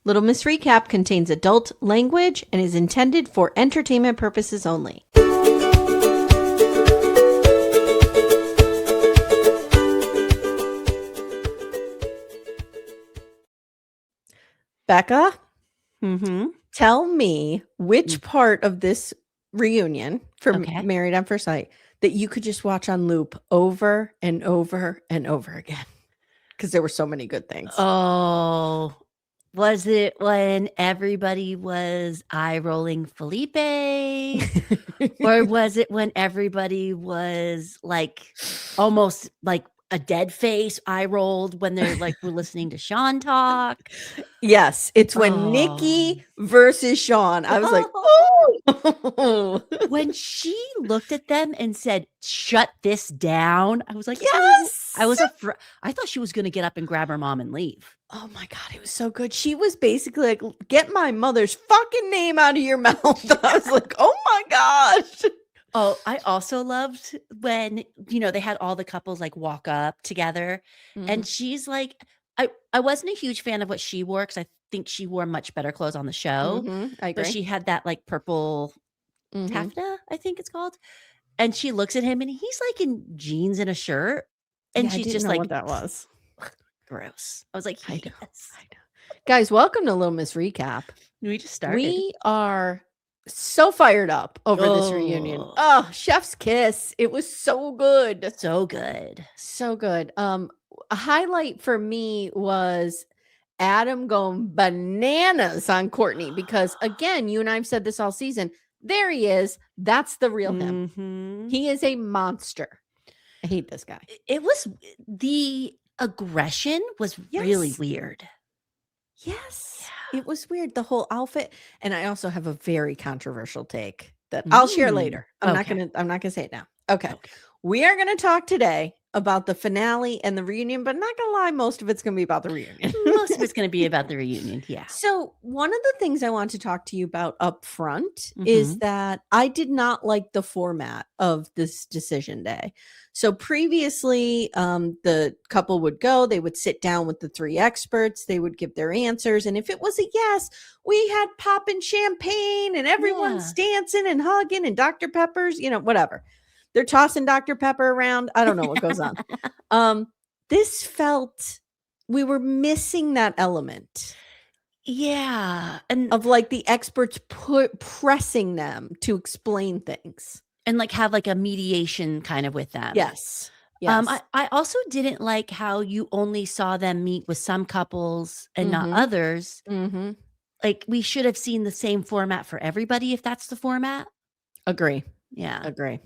Little Miss Recap contains adult language and is intended for entertainment purposes only. Becca, tell me which part of this reunion for Married at First Sight that you could just watch on loop over and over and over again. Because there were so many good things. Oh, was it when everybody was eye-rolling Felipe? Or was it when everybody was like almost like a dead face eye-rolled when they're like, we're listening to Sean talk? Yes, it's when Nikki versus Sean. I was like, oh! When she looked at them and said, shut this down, I was like, yes! I thought she was going to get up and grab her mom and leave. Oh my God, it was so good. She was basically like, get my mother's fucking name out of your mouth. I was like, oh my gosh. Oh, I also loved when, they had all the couples like walk up together and she's like, I wasn't a huge fan of what she wore because I think she wore much better clothes on the show. I agree. But she had that like purple taffeta, I think it's called. And she looks at him and he's like in jeans and a shirt. And she's just like, what that was. Gross. I was like, I know. Guys, welcome to Little Miss Recap. We just started. We are so fired up over this reunion. Oh, chef's kiss. It was so good. So good. So good. A highlight for me was Adam going bananas on Courtney because, again, you and I have said this all season. There he is. That's the real him. He is a monster. I hate this guy. It was the aggression was really weird. Yes. Yeah. It was weird. The whole outfit. And I also have a very controversial take that I'll share later. I'm not gonna say it now. Okay. We are gonna talk today about the finale and the reunion, but not gonna lie, most of it's gonna be about the reunion. Most of it's gonna be about the reunion. Yeah. So one of the things I want to talk to you about up front is that I did not like the format of this decision day. So previously, the couple would go, they would sit down with the three experts, they would give their answers. And if it was a yes, we had popping champagne and everyone's dancing and hugging and Dr. Pepper's, whatever. They're tossing Dr. Pepper around. I don't know what goes on. This felt, we were missing that element. Yeah. And of like the experts pressing them to explain things. And like have like a mediation kind of with them. Yes. I also didn't like how you only saw them meet with some couples and not others. Like we should have seen the same format for everybody if that's the format. Agree. Yeah. Agree.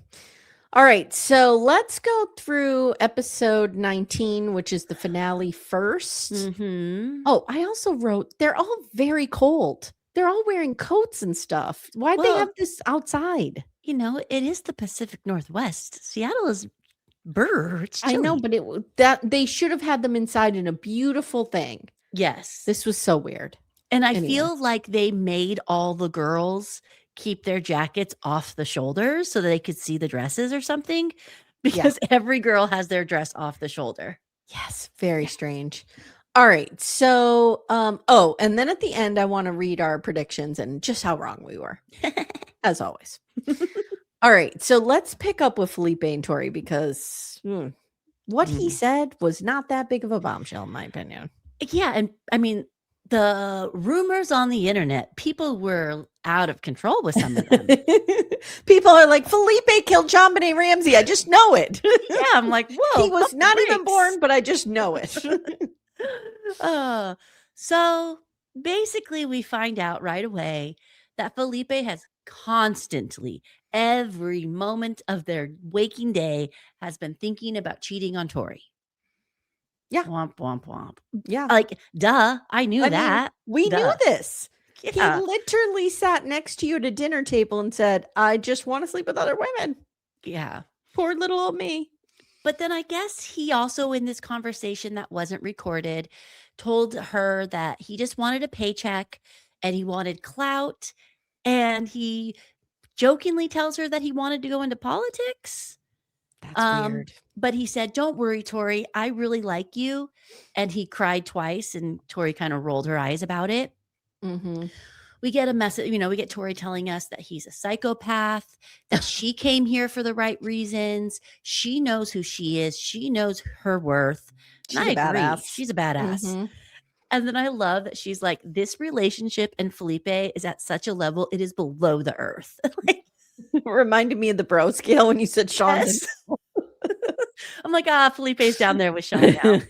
All right. So let's go through episode 19, which is the finale first. Oh, I also wrote, they're all very cold. They're all wearing coats and stuff. Why'd they have this outside? It is the Pacific Northwest. Seattle is birds. I know, but that they should have had them inside in a beautiful thing. Yes. This was so weird. And I feel like they made all the girls keep their jackets off the shoulders so that they could see the dresses or something because every girl has their dress off the shoulder. Yes. Very strange. All right. So, and then at the end, I want to read our predictions and just how wrong we were, as always. All right. So let's pick up with Felipe and Tori because what he said was not that big of a bombshell, in my opinion. Yeah. And I mean, the rumors on the internet, people were out of control with some of them. People are like, Felipe killed JonBenet Ramsey. I just know it. Yeah. I'm like, whoa. He was not even born, but I just know it. So basically we find out right away that Felipe has constantly, every moment of their waking day, has been thinking about cheating on Tori. Yeah. Womp, womp, womp. Yeah. Like, duh. I knew that. We knew this. Yeah. He literally sat next to you at a dinner table and said, I just want to sleep with other women. Yeah. Poor little old me. But then I guess he also, in this conversation that wasn't recorded, told her that he just wanted a paycheck and he wanted clout. And he jokingly tells her that he wanted to go into politics. That's weird. But he said, don't worry, Tori, I really like you. And he cried twice and Tori kind of rolled her eyes about it. Mm-hmm. We get a message, we get Tori telling us that he's a psychopath, that she came here for the right reasons. She knows who she is. She knows her worth. And She's I a agree. badass. She's a badass. Mm-hmm. And then I love that she's like, this relationship and Felipe is at such a level, it is below the earth. Like, reminded me of the bro scale when you said Sean's. yes. I'm like, Felipe's down there with Sean now.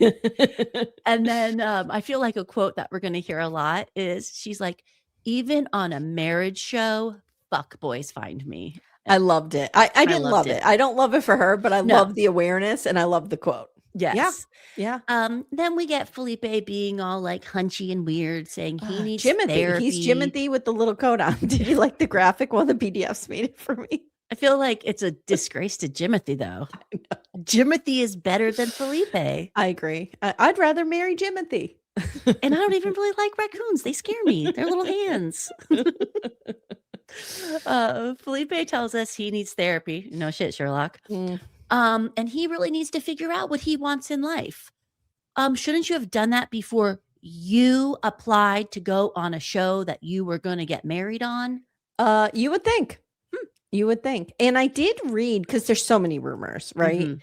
And then I feel like a quote that we're going to hear a lot is she's like, even on a marriage show, fuck boys find me. I loved it. I didn't love it. I don't love it for her, but I love the awareness and I love the quote. Yes. Yeah. Then we get Felipe being all like hunchy and weird, saying he needs Jimothy. therapy. He's Jimothy with the little coat on. Did you like the graphic? Well, the PDFs made it for me. I feel like it's a disgrace to Jimothy, though. Jimothy is better than Felipe. I agree. I'd rather marry Jimothy. And I don't even really like raccoons. They scare me. They're little hands. Felipe tells us he needs therapy. No shit, Sherlock. And he really needs to figure out what he wants in life. Shouldn't you have done that before you applied to go on a show that you were going to get married on? You would think. You would think. And I did read, because there's so many rumors, right?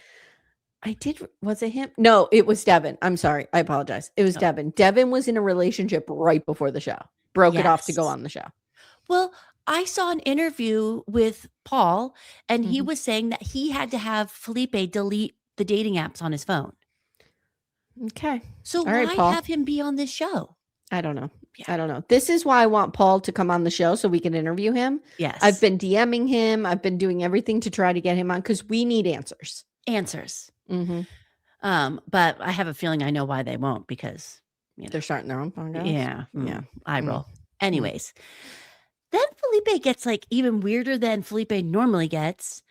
Was it him? No, it was Devin. I'm sorry. I apologize. It was Devin. Devin was in a relationship right before the show. Broke it off to go on the show. Well, I saw an interview with Paul, and he was saying that he had to have Felipe delete the dating apps on his phone. Okay. So why have him be on this show? I don't know. I don't know. This is why I want Paul to come on the show so we can interview him. Yes. I've been DMing him. I've been doing everything to try to get him on because we need answers. But I have a feeling I know why they won't, because they're starting their own podcast. Yeah. I roll. Anyways, then Felipe gets like even weirder than Felipe normally gets.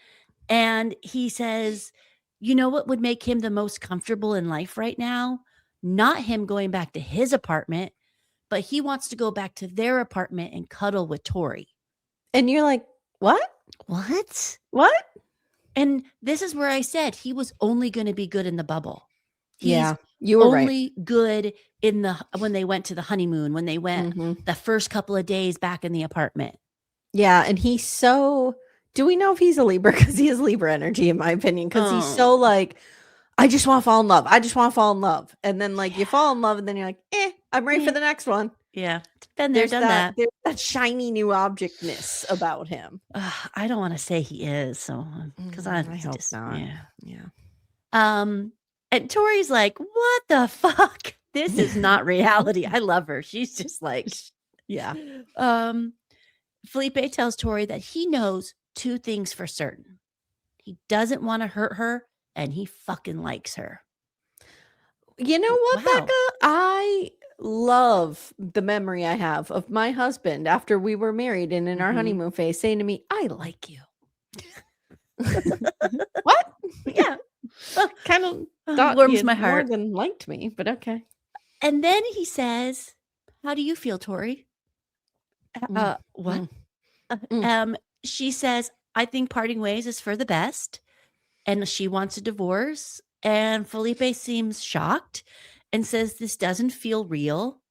And he says, you know what would make him the most comfortable in life right now? Not him going back to his apartment, but he wants to go back to their apartment and cuddle with Tori. And you're like, what? What? And this is where I said he was only going to be good in the bubble. You were only good in when they went to the honeymoon, when they went the first couple of days back in the apartment. Yeah. And he's so, do we know if he's a Libra? Because he has Libra energy, in my opinion. Because he's so like, I just want to fall in love. I just want to fall in love. And then like you fall in love and then you're like, I'm ready for the next one. Yeah. Been there, done that. There's that shiny new objectness about him. I don't want to say he is. So, because I hope not. Yeah. And Tori's like, what the fuck? This is not reality. I love her. She's just like, yeah. Felipe tells Tori that he knows two things for certain. He doesn't want to hurt her, and he fucking likes her. You know what, Becca? I love the memory I have of my husband after we were married and in our honeymoon phase saying to me, I like you. What? Yeah. Well, kind of thought warms my heart. More than liked me, but okay. And then he says, how do you feel, Tori? What? She says, I think parting ways is for the best. And she wants a divorce. And Felipe seems shocked and says this doesn't feel real.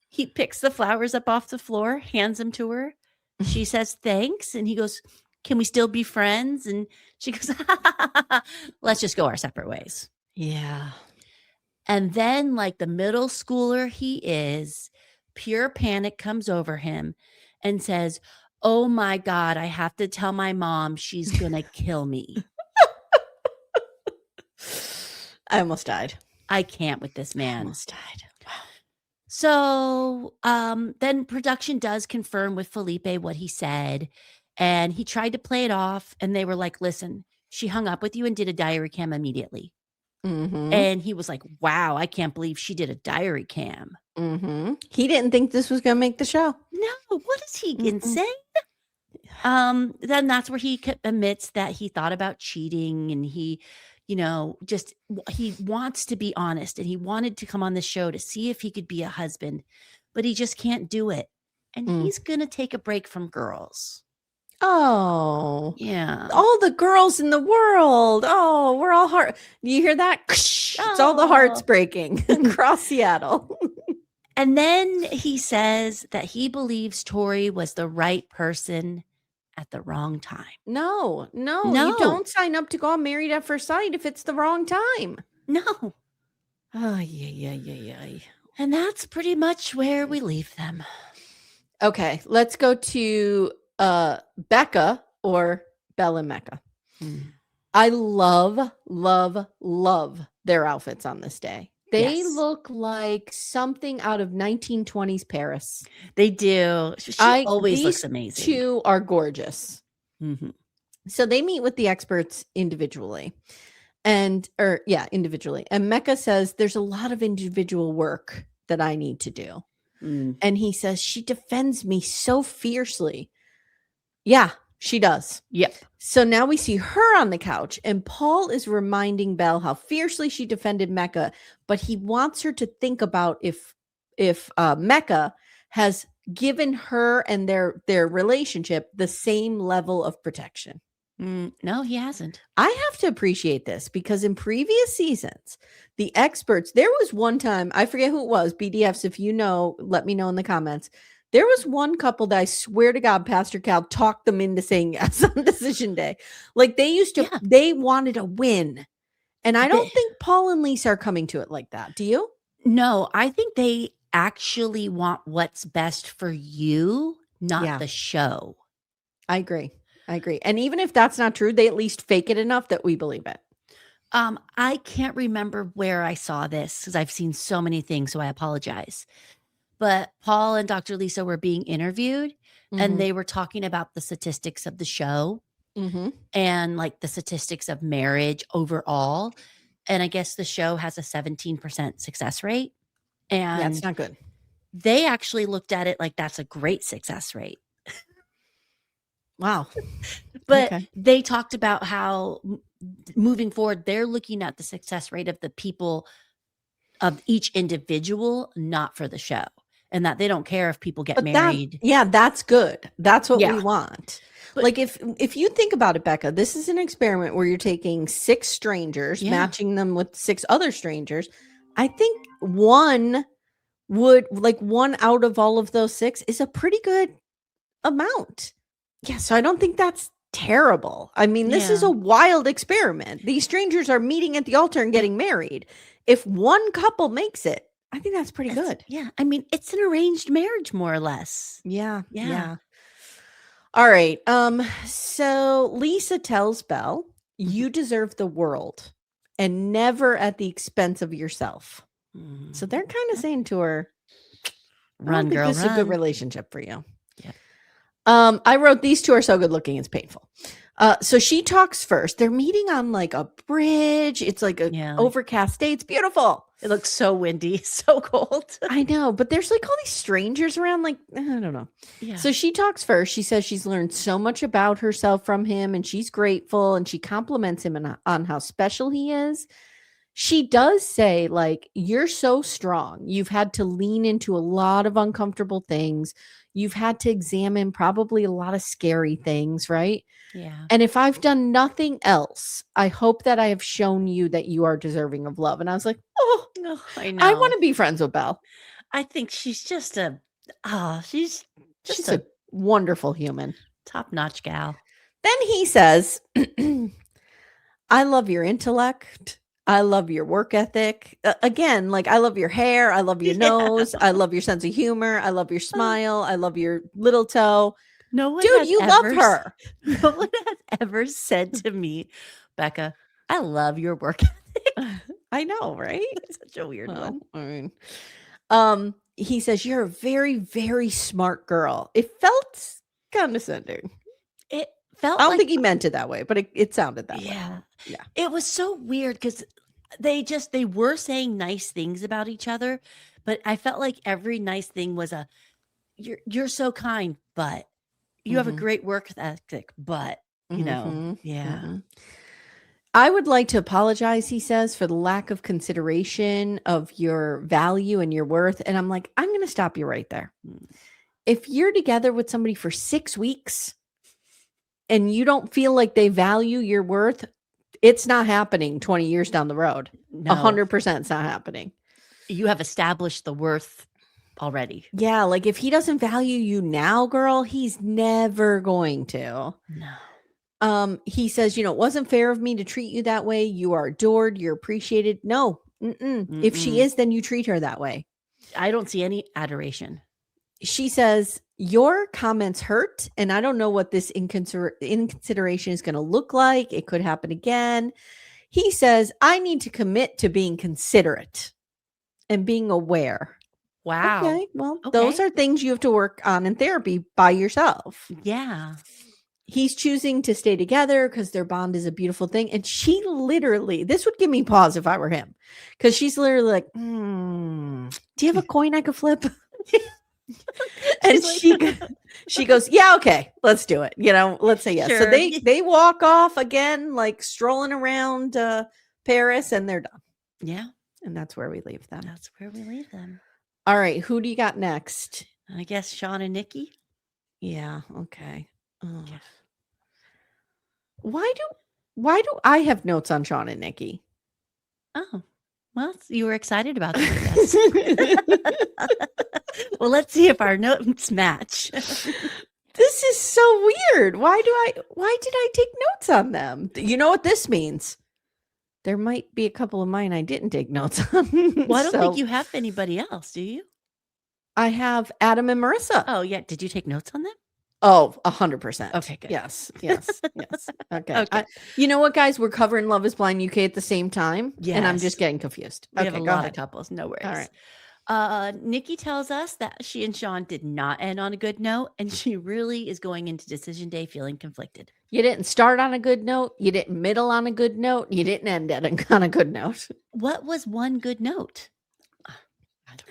He picks the flowers up off the floor, hands them to her. She says thanks. And he goes, can we still be friends? And she goes, let's just go our separate ways. Yeah. And then, like the middle schooler he is, pure panic comes over him and says, oh my God, I have to tell my mom she's going to kill me. I almost died. I can't with this man. I almost died. Wow. So then production does confirm with Felipe what he said. And he tried to play it off. And they were like, listen, she hung up with you and did a diary cam immediately. And he was like, wow, I can't believe she did a diary cam. He didn't think this was going to make the show. No, what is he insane? Then that's where he admits that he thought about cheating, and he, he wants to be honest, and he wanted to come on the show to see if he could be a husband, but he just can't do it. And he's going to take a break from girls. Oh, yeah. All the girls in the world. Oh, we're all heart. You hear that? It's all the hearts breaking across Seattle. And then he says that he believes Tori was the right person at the wrong time. No, you No. don't sign up to go on Married at First Sight if it's the wrong time. No. Oh, yeah. And that's pretty much where we leave them. Okay, let's go to Becca or Belle and Mecca. I love their outfits on this day. They look like something out of 1920s Paris. They do. She always looks amazing. These two are gorgeous. So they meet with the experts individually. Individually. And Mecca says there's a lot of individual work that I need to do. And he says, she defends me so fiercely. Yeah, she does. Yep. So now we see her on the couch, and Paul is reminding Belle how fiercely she defended Mecca, but he wants her to think about if Mecca has given her and their relationship the same level of protection. No, he hasn't. I have to appreciate this because in previous seasons, the experts, there was one time, I forget who it was, BDFs, if you know, let me know in the comments. There was one couple that I swear to God, Pastor Cal talked them into saying yes on decision day. Like they used to, they wanted a win. And I don't think Paul and Lisa are coming to it like that. Do you? No, I think they actually want what's best for you, not the show. I agree. And even if that's not true, they at least fake it enough that we believe it. I can't remember where I saw this because I've seen so many things, so I apologize. But Paul and Dr. Lisa were being interviewed and they were talking about the statistics of the show and like the statistics of marriage overall. And I guess the show has a 17% success rate. And that's not good. They actually looked at it like that's a great success rate. Wow. But they talked about how moving forward, they're looking at the success rate of the people of each individual, not for the show. And that they don't care if people get married. That's good. That's what we want. But like if you think about it, Becca, this is an experiment where you're taking 6 strangers, matching them with 6 other strangers. I think one out of all of those 6 is a pretty good amount. Yeah, so I don't think that's terrible. I mean, this is a wild experiment. These strangers are meeting at the altar and getting married. If one couple makes it, I think that's pretty good. Yeah. I mean, it's an arranged marriage, more or less. Yeah. All right. So Lisa tells Belle, you deserve the world and never at the expense of yourself. So they're kind of saying to her, run, girl, this is a good relationship for you. I wrote these two are so good looking, it's painful. So she talks first. They're meeting on like a bridge. It's like a overcast day. It's beautiful. It looks so windy, so cold. I know, but there's like all these strangers around. Like, I don't know. Yeah. So she talks first. She says she's learned so much about herself from him and she's grateful and she compliments him on how special he is. She does say, like, you're so strong. You've had to lean into a lot of uncomfortable things. You've had to examine probably a lot of scary things, right? Yeah. And if I've done nothing else, I hope that I have shown you that you are deserving of love. And I was like, I know. I want to be friends with Belle. I think she's just she's a wonderful human. Top-notch gal. Then he says, I love your intellect. I love your work ethic. Again, like I love your hair. I love your nose. I love your sense of humor. I love your smile. I love your little toe. Dude, you love her. No one has ever said to me, Becca, I love your work ethic. I know, right? It's such a weird one. I mean, he says, you're a very, very smart girl. It felt condescending. It felt I don't think he meant it that way, but it sounded that way. Yeah. It was so weird because they were saying nice things about each other, but I felt like every nice thing was you're so kind, but you have a great work ethic, but you know, I would like to apologize, he says, for the lack of consideration of your value and your worth. And I'm like, I'm going to stop you right there. If you're together with somebody for 6 weeks and you don't feel like they value your worth, it's not happening 20 years down the road. 100% it's not happening. You have established the worth already. Yeah, like if he doesn't value you now, girl, he's never going to. No. He says, it wasn't fair of me to treat you that way. You are adored, you're appreciated. No. If she is, then you treat her that way. I don't see any adoration. She says, your comments hurt, and I don't know what this inconsideration is going to look like. It could happen again. He says, I need to commit to being considerate and being aware. Wow. Okay, well, those are things you have to work on in therapy by yourself. Yeah. He's choosing to stay together because their bond is a beautiful thing. And she literally, this would give me pause if I were him, because she's literally like, do you have a coin I could flip? And she goes, yeah, okay, let's do it. Let's say yes. Sure. So they walk off again, like strolling around Paris, and they're done. Yeah. And that's where we leave them. That's where we leave them. All right. Who do you got next? I guess Sean and Nikki. Yeah. Okay. Why do I have notes on Sean and Nikki? Oh, well, you were excited about that. Well, let's see if our notes match. This is so weird. Why did I take notes on them? You know what this means? There might be a couple of mine I didn't take notes on. Well, I don't think you have anybody else, do you? I have Adam and Marissa. Oh, yeah. Did you take notes on them? Oh, 100%. Okay, good. Yes. Okay. You know what, guys? We're covering Love is Blind UK at the same time. Yes. And I'm just getting confused. We have a lot of couples. No worries. All right. Nikki tells us that she and Sean did not end on a good note, and she really is going into decision day feeling conflicted. You didn't start on a good note. You didn't middle on a good note. You didn't end on a good note. What was one good note?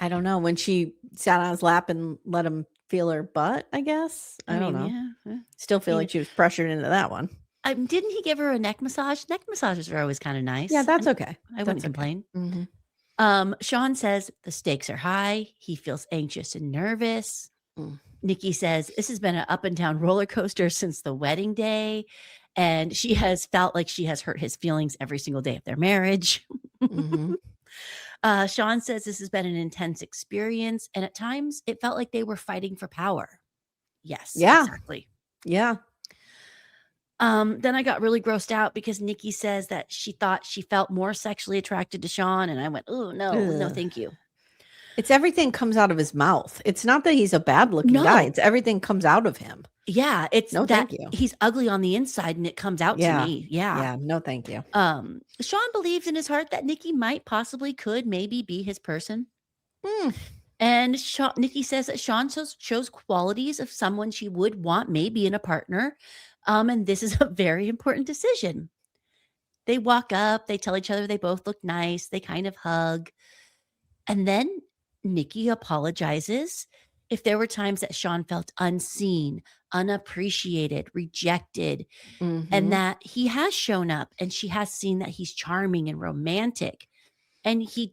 I don't know. When she sat on his lap and let him feel her butt, I guess. I don't know. Yeah. Still feel like she was pressured into that one. Didn't he give her a neck massage? Neck massages are always kind of nice. Yeah, that's okay. I wouldn't complain. Mm-hmm. Sean says the stakes are high. He feels anxious and nervous. Nikki says this has been an up and down roller coaster since the wedding day. And she has felt like she has hurt his feelings every single day of their marriage. Mm-hmm. Sean says this has been an intense experience. And at times it felt like they were fighting for power. Yes. Yeah. Exactly. Yeah. Then I got really grossed out because Nikki says that she thought she felt more sexually attracted to Sean. And I went, oh, no, thank you. It's everything comes out of his mouth. It's not that he's a bad looking guy. It's everything comes out of him. Yeah. It's no, that thank you. He's ugly on the inside and it comes out to me. Yeah. Yeah. No, thank you. Sean believes in his heart that Nikki could maybe be his person. And Nikki says that Sean shows qualities of someone she would want maybe in a partner. And this is a very important decision. They walk up, they tell each other they both look nice. They kind of hug. And then Nikki apologizes if there were times that Sean felt unseen, unappreciated, rejected, and that he has shown up and she has seen that he's charming and romantic. And he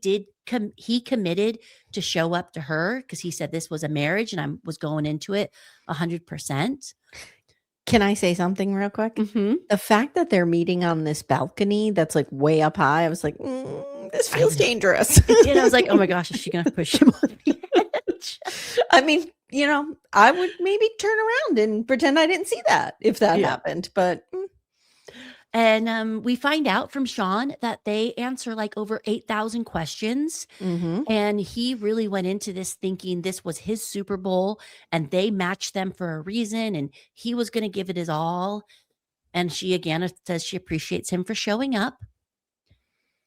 committed to show up to her because he said this was a marriage and I was going into it 100%. Can I say something real quick? Mm-hmm. The fact that they're meeting on this balcony that's like way up high, I was like, this feels dangerous. And I was like, oh my gosh, is she going to push him off the edge? I mean, I would maybe turn around and pretend I didn't see that if that happened. But And we find out from Sean that they answer like over 8,000 questions. And he really went into this thinking this was his Super Bowl and they matched them for a reason. And he was going to give it his all. And she again says she appreciates him for showing up.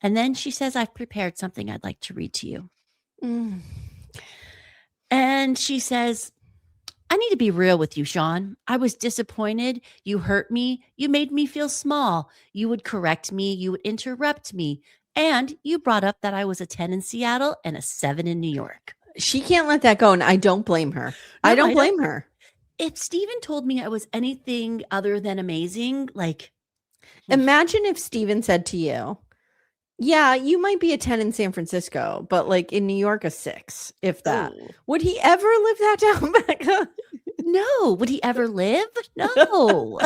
And then she says, I've prepared something I'd like to read to you. And she says, I need to be real with you, Sean. I was disappointed. You hurt me. You made me feel small. You would correct me. You would interrupt me. And you brought up that I was a 10 in Seattle and a 7 in New York. She can't let that go. And I don't blame her. I don't blame her. If Steven told me I was anything other than amazing, like. Imagine if Steven said to you, yeah, you might be a 10 in San Francisco, but like in New York, a 6, if that. Ooh. Would he ever live that down, Becca? No. Would he ever live? No.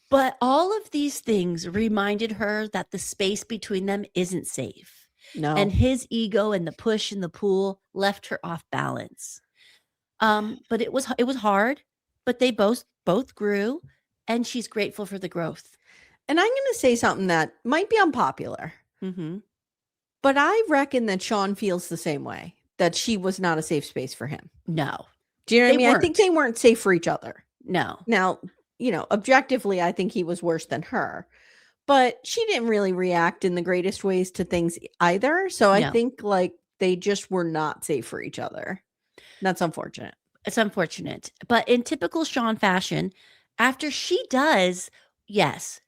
But all of these things reminded her that the space between them isn't safe. No. And his ego and the push and the pull left her off balance. But it was hard, but they both grew, and she's grateful for the growth. And I'm going to say something that might be unpopular. Mm-hmm. But I reckon that Sean feels the same way, that she was not a safe space for him. No. Do you know what I mean? I think they weren't safe for each other. No. Now, objectively, I think he was worse than her. But she didn't really react in the greatest ways to things either. So I think like they just were not safe for each other. That's unfortunate. It's unfortunate. But in typical Sean fashion, after she does, yes,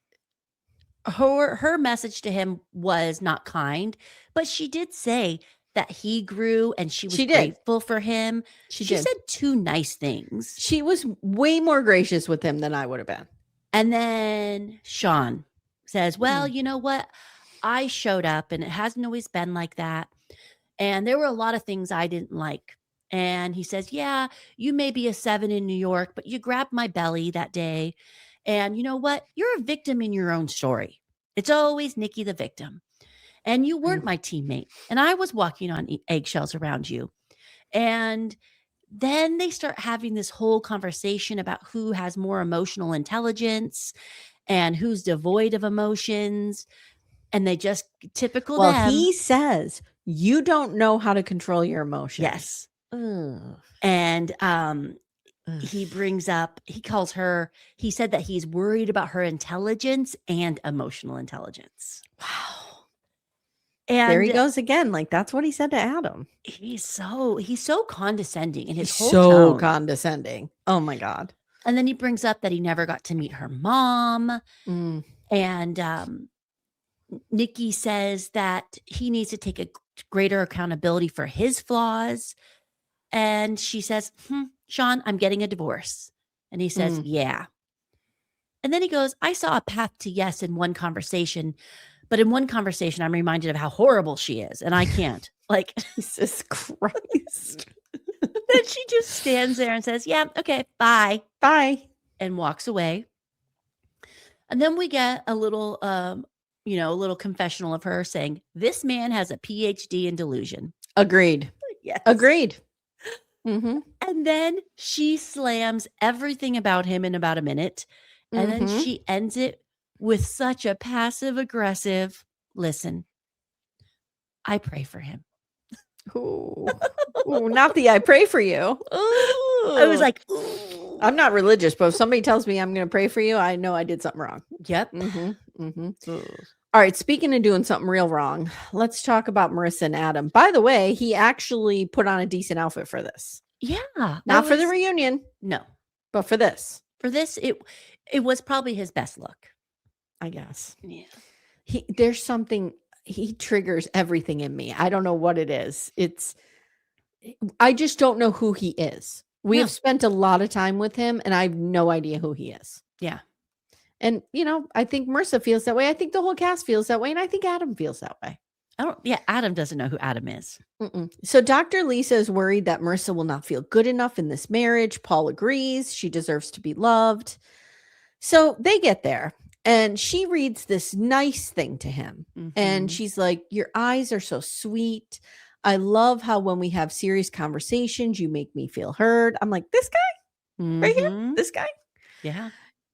her message to him was not kind, but she did say that he grew and she was grateful for him. She said 2 nice things. She was way more gracious with him than I would have been. And then Sean says, well, you know what? I showed up and it hasn't always been like that. And there were a lot of things I didn't like. And he says, yeah, you may be a 7 in New York, but you grabbed my belly that day. And you know what? You're a victim in your own story. It's always Nikki the victim. And you weren't my teammate. And I was walking on eggshells around you. And then they start having this whole conversation about who has more emotional intelligence and who's devoid of emotions. And they just typical them. Well, he says, you don't know how to control your emotions. Yes. Ugh. And he brings up, he said that he's worried about her intelligence and emotional intelligence. Wow. And there he goes again. Like that's what he said to Adam. He's so condescending in his whole tone. Condescending. Oh my God. And then he brings up that he never got to meet her mom. And Nikki says that he needs to take a greater accountability for his flaws. And she says, Sean, I'm getting a divorce. And he says, yeah. And then he goes, I saw a path to yes in one conversation. But in one conversation, I'm reminded of how horrible she is. And I can't. Like, Jesus Christ. Then she just stands there and says, yeah, okay, bye. Bye. And walks away. And then we get a little, a little confessional of her saying, this man has a PhD in delusion. Agreed. Yes. Agreed. And then she slams everything about him in about a minute. And then she ends it with such a passive aggressive, listen, I pray for him. Ooh. Ooh, not the I pray for you. Ooh. I was like, ooh. I'm not religious, but if somebody tells me I'm going to pray for you, I know I did something wrong. Yep. All right. Speaking of doing something real wrong, let's talk about Marissa and Adam. By the way, he actually put on a decent outfit for this. Yeah. Not for the reunion. No. But for this. For this, it was probably his best look. I guess. Yeah. There's something, he triggers everything in me. I don't know what it is. I just don't know who he is. We have spent a lot of time with him and I have no idea who he is. Yeah. And, I think Marissa feels that way. I think the whole cast feels that way. And I think Adam feels that way. Adam doesn't know who Adam is. So Dr. Lisa is worried that Marissa will not feel good enough in this marriage. Paul agrees. She deserves to be loved. So they get there and she reads this nice thing to him. And she's like, your eyes are so sweet. I love how when we have serious conversations, you make me feel heard. I'm like, this guy right here, this guy. Yeah.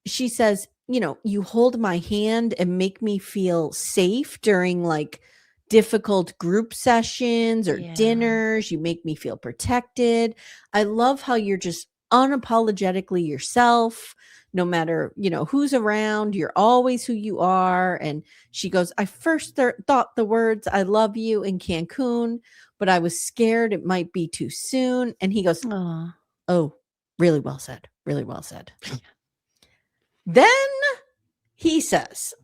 She says, you hold my hand and make me feel safe during like difficult group sessions or dinners. You make me feel protected. I love how you're just unapologetically yourself. No matter, who's around, you're always who you are. And she goes, I first thought the words, I love you in Cancun, but I was scared it might be too soon. And he goes, oh, really well said. Really well said. Then he says,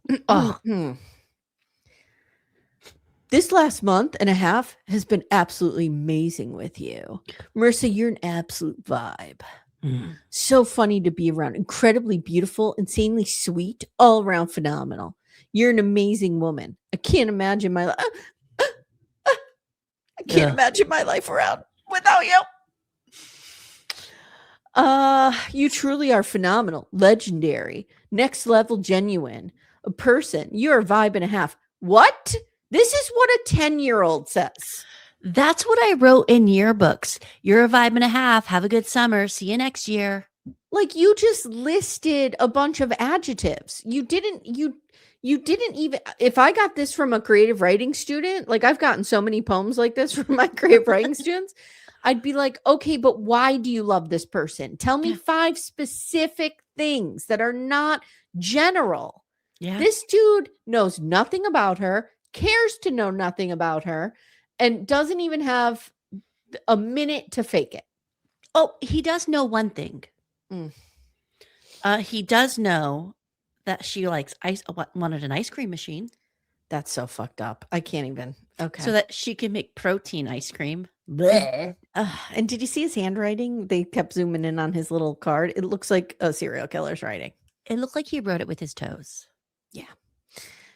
this last month and a half has been absolutely amazing with you. Marissa, you're an absolute vibe. So funny to be around. Incredibly beautiful, insanely sweet, all around phenomenal. You're an amazing woman. I can't imagine my life. I can't imagine my life around without you. You truly are phenomenal, legendary, next level, genuine, a person. You're a vibe and a half. What? This is what a 10-year-old says. That's what I wrote in yearbooks. You're a vibe and a half. Have a good summer. See you next year. Like, you just listed a bunch of adjectives. You didn't even, if I got this from a creative writing student, like I've gotten so many poems like this from my creative writing students, I'd be like, okay, but why do you love this person? Tell me 5 specific things that are not general. Yeah. This dude knows nothing about her, cares to know nothing about her, and doesn't even have a minute to fake it. Oh, he does know one thing. He does know that she likes wanted an ice cream machine. That's so fucked up. I can't even. Okay. So that she can make protein ice cream. And did you see his handwriting? They kept zooming in on his little card. It looks like a serial killer's writing. It looked like he wrote it with his toes. Yeah.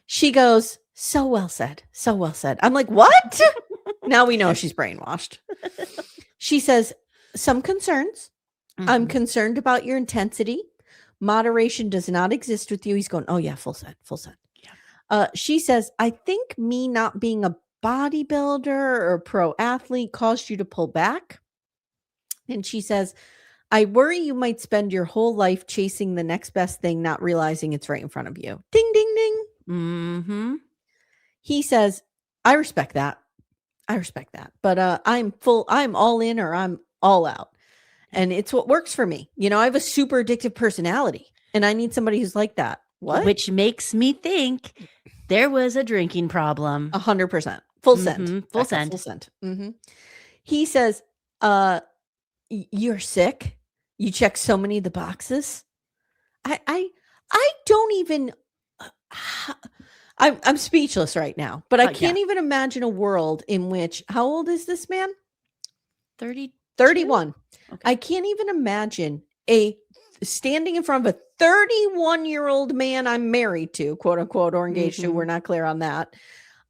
She goes, so well said. So well said. I'm like, what? Now we know she's brainwashed. She says, some concerns. I'm concerned about your intensity. Moderation does not exist with you. He's going, oh yeah, full set. Yeah. She says, I think me not being a bodybuilder or pro athlete caused you to pull back. And she says, I worry you might spend your whole life chasing the next best thing, not realizing it's right in front of you. Ding, ding, ding. Mm-hmm. He says, I respect that. But I'm all in or I'm all out. And it's what works for me. You know, I have a super addictive personality and I need somebody who's like that. What? Which makes me think there was a drinking problem. 100%. Full send. Full send. Full send. He says, you're sick. You check so many of the boxes. I don't even, I'm speechless right now, but I can't even imagine a world in which, how old is this man? 31. Okay. I can't even imagine standing in front of a 31-year-old man I'm married to, quote unquote, or engaged to. We're not clear on that.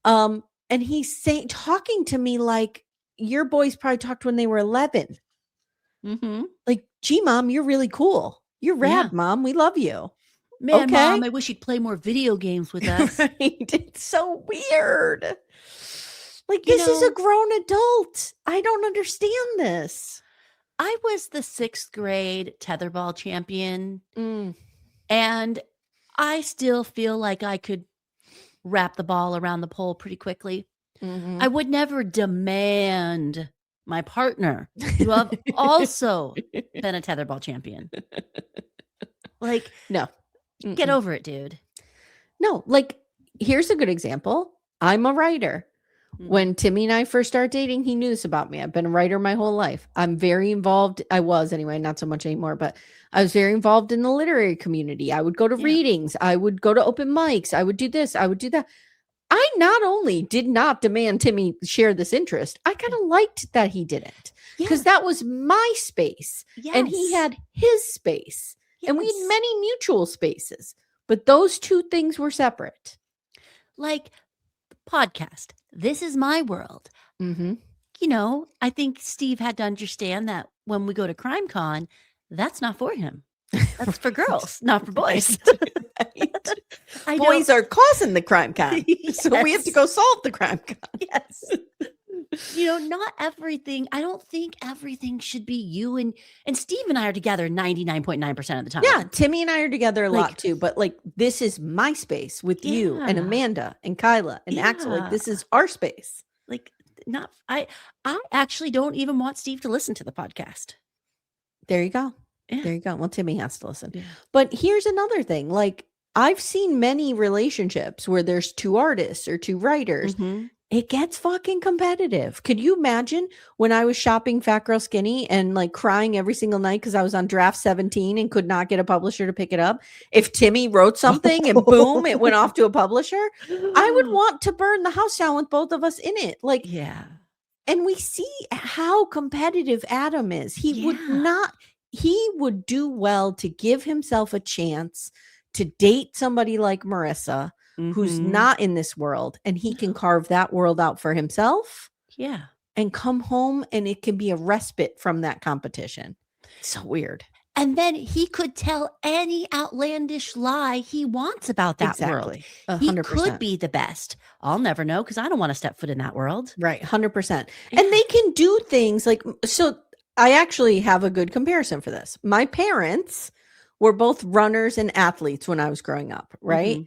And he's talking to me like your boys probably talked when they were 11. Like, gee, mom, you're really cool. You're rad, mom. We love you. Man, okay. Mom, I wish you'd play more video games with us. Right? It's so weird. Like, this is a grown adult. I don't understand this. I was the 6th grade tetherball champion. And I still feel like I could wrap the ball around the pole pretty quickly. I would never demand my partner to have also been a tetherball champion. Like, no. Get over it, dude. No, like, here's a good example. I'm a writer. When Timmy and I first started dating, he knew this about me. I've been a writer my whole life. I'm very involved. I was anyway, not so much anymore, but I was very involved in the literary community. I would go to readings. I would go to open mics. I would do this. I would do that. I not only did not demand Timmy share this interest, I kind of liked that he didn't, because that was my space and he had his space and we had many mutual spaces, but those two things were separate. Like podcast. This is my world. You know, I think Steve had to understand that when we go to CrimeCon, that's not for him. That's for girls, not for boys. Right. Boys are causing the CrimeCon. So we have to go solve the CrimeCon. Yes. You know, not everything. I don't think everything should be you and Steve and I are together 99.9% of the time. Yeah, Timmy and I are together a lot too, but like, this is my space with you and Amanda and Kyla and Axel. Like, this is our space. Like, not I actually don't even want Steve to listen to the podcast. There you go. Yeah. There you go. Well, Timmy has to listen. Yeah. But here's another thing. Like, I've seen many relationships where there's 2 artists or 2 writers. It gets fucking competitive. Could you imagine when I was shopping Fat Girl Skinny and like crying every single night because I was on draft 17 and could not get a publisher to pick it up? If Timmy wrote something and boom, it went off to a publisher, I would want to burn the house down with both of us in it. Like, and we see how competitive Adam is. He would do well to give himself a chance to date somebody like Marissa, who's not in this world, and he can carve that world out for himself. And come home and it can be a respite from that competition. It's so weird. And then he could tell any outlandish lie he wants about that world. Exactly. He could 100%. be the best. I'll never know because I don't want to step foot in that world. Right. 100%. Yeah. And they can do things like, so I actually have a good comparison for this. My parents were both runners and athletes when I was growing up, right? Mhm.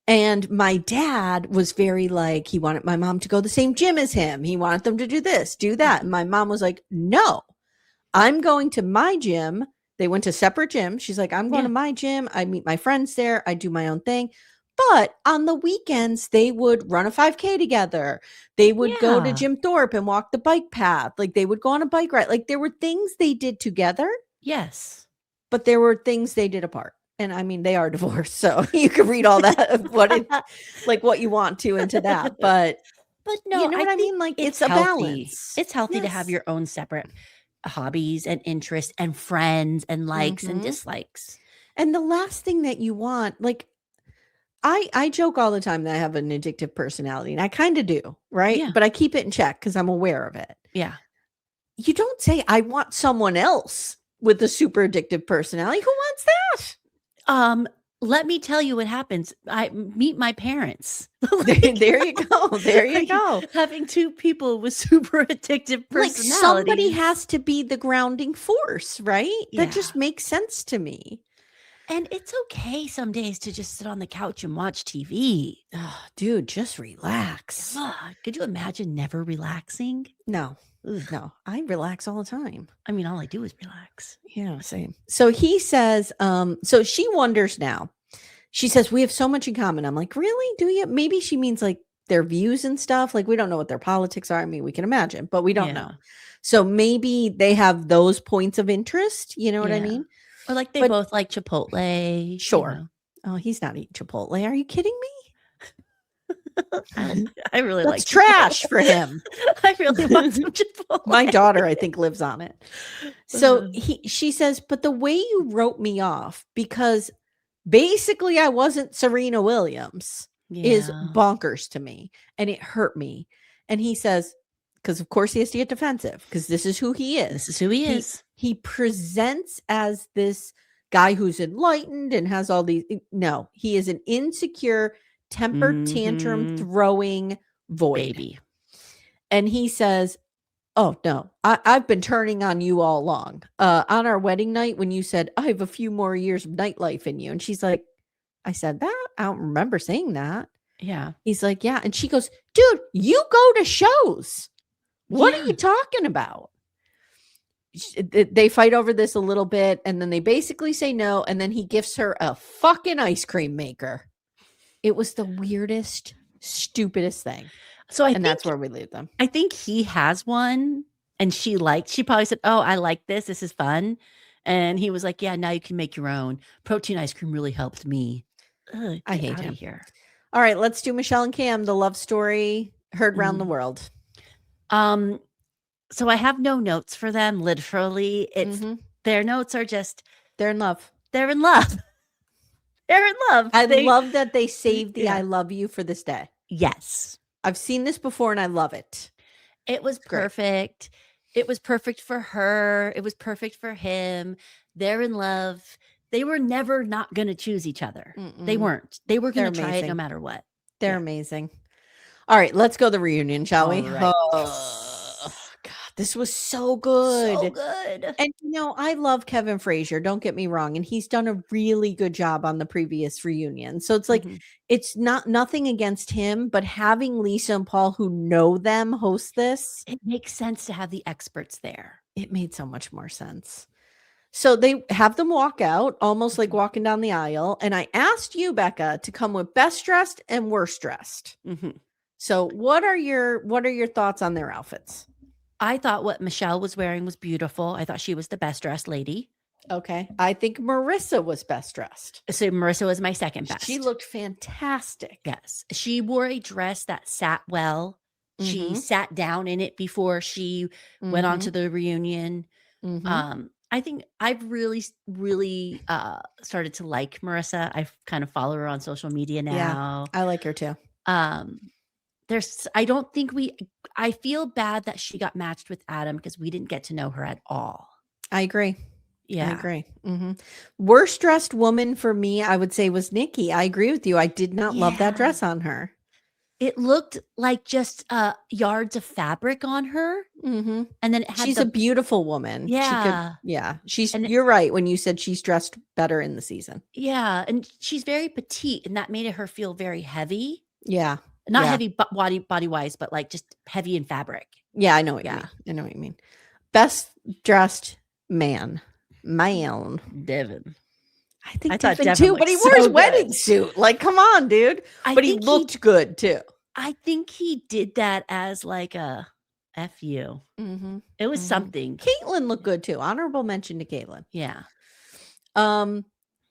And my dad was very like, he wanted my mom to go to the same gym as him. He wanted them to do this, do that. And my mom was like, no, I'm going to my gym. They went to separate gyms. She's like, I'm going to my gym. I meet my friends there. I do my own thing. But on the weekends, they would run a 5K together. They would go to Yeah. Jim Thorpe and walk the bike path. Like they would go on a bike ride. Like there were things they did together, Yes. but there were things they did apart. And I mean, they are divorced, so you can read all that what you want to into that. But no, you know what I think mean? Like it's healthy. a balance. It's healthy to have Yes. your own separate hobbies and interests and friends and likes and Mhm. dislikes. And the last thing that you want, like I joke all the time that I have an addictive personality, and I kind of do, right? Yeah. But I keep it in check because I'm aware of it. Yeah. You don't say, I want someone else with a super addictive personality. Who wants that? Let me tell you what happens. I meet my parents. There you go. There you go. Having two people with super addictive personalities. Like somebody has to be the grounding force, right? Yeah. That just makes sense to me. And it's okay some days to just sit on the couch and watch TV. Oh, dude, just relax. Could you imagine never relaxing? No. No, I relax all the time. I mean, all I do is relax. Yeah, same. So he says, so she wonders now. She says, we have so much in common. I'm like, really? Do you? Maybe she means like their views and stuff. Like, we don't know what their politics are. I mean, we can imagine, but we don't know. So maybe they have those points of interest. You know what I mean? Or like they both like Chipotle. Sure. You know. Oh, he's not eating Chipotle. Are you kidding me? I really That's like trash for him. I really want some Chipotle. My daughter, I think, lives on it. So she says, but the way you wrote me off, because basically I wasn't Serena Williams, is bonkers to me. And it hurt me. And he says, because of course he has to get defensive, because this is who he is. This is who he is. He presents as this guy who's enlightened and has all these. No, he is an insecure, temper tantrum throwing void. Baby. And he says, oh, no, I've been turning on you all along. On our wedding night, when you said, I have a few more years of nightlife in you. And she's like, I said that? I don't remember saying that. Yeah. He's like, yeah. And she goes, dude, you go to shows. What are you talking about? They fight over this a little bit, and then they basically say no. And then he gifts her a fucking ice cream maker. It was the weirdest, stupidest thing. So that's where we leave them. I think he has one, and she probably said, oh, I like this. This is fun. And he was like, yeah, now you can make your own. Protein ice cream really helped me. Ugh, I hate him here. All right, let's do Michelle and Cam, the love story heard around the world. So I have no notes for them. Literally, it's their notes are just they're in love. They're in love. They're in love. I love that they saved the I love you for this day. Yes. I've seen this before and I love it. It was perfect. It was perfect for her. It was perfect for him. They're in love. They were never not going to choose each other. They weren't. They were going to try it no matter what. They're amazing. All right, let's go to the reunion, shall we? Right. Oh, God, this was so good. So good. And, you know, I love Kevin Frazier. Don't get me wrong. And he's done a really good job on the previous reunion. So it's like, it's nothing against him, but having Lisa and Paul, who know them, host this. It makes sense to have the experts there. It made so much more sense. So they have them walk out, almost like walking down the aisle. And I asked you, Becca, to come with best dressed and worst dressed. So what are your thoughts on their outfits? I thought what Michelle was wearing was beautiful. I thought she was the best dressed lady. Okay. I think Marissa was best dressed. So Marissa was my second best. She looked fantastic. Yes. She wore a dress that sat well. She sat down in it before she went on to the reunion. I think I've really, really started to like Marissa. I kind of follow her on social media now. Yeah, I like her too. I feel bad that she got matched with Adam because we didn't get to know her at all. I agree. Yeah. I agree. Worst dressed woman for me, I would say, was Nikki. I agree with you. I did not love that dress on her. It looked like just yards of fabric on her. And then it had she's a beautiful woman. Yeah. You're right when you said she's dressed better in the season. Yeah. And she's very petite, and that made her feel very heavy. Yeah. Not heavy body wise, but like just heavy in fabric. Yeah, I know what you mean. I know what you mean. Best dressed man. Devin. I thought Devin too, but he wore his wedding suit. Like, come on, dude. But he looked good too. I think he did that as like a F you. It was something. Caitlin looked good too. Honorable mention to Caitlin. Yeah. I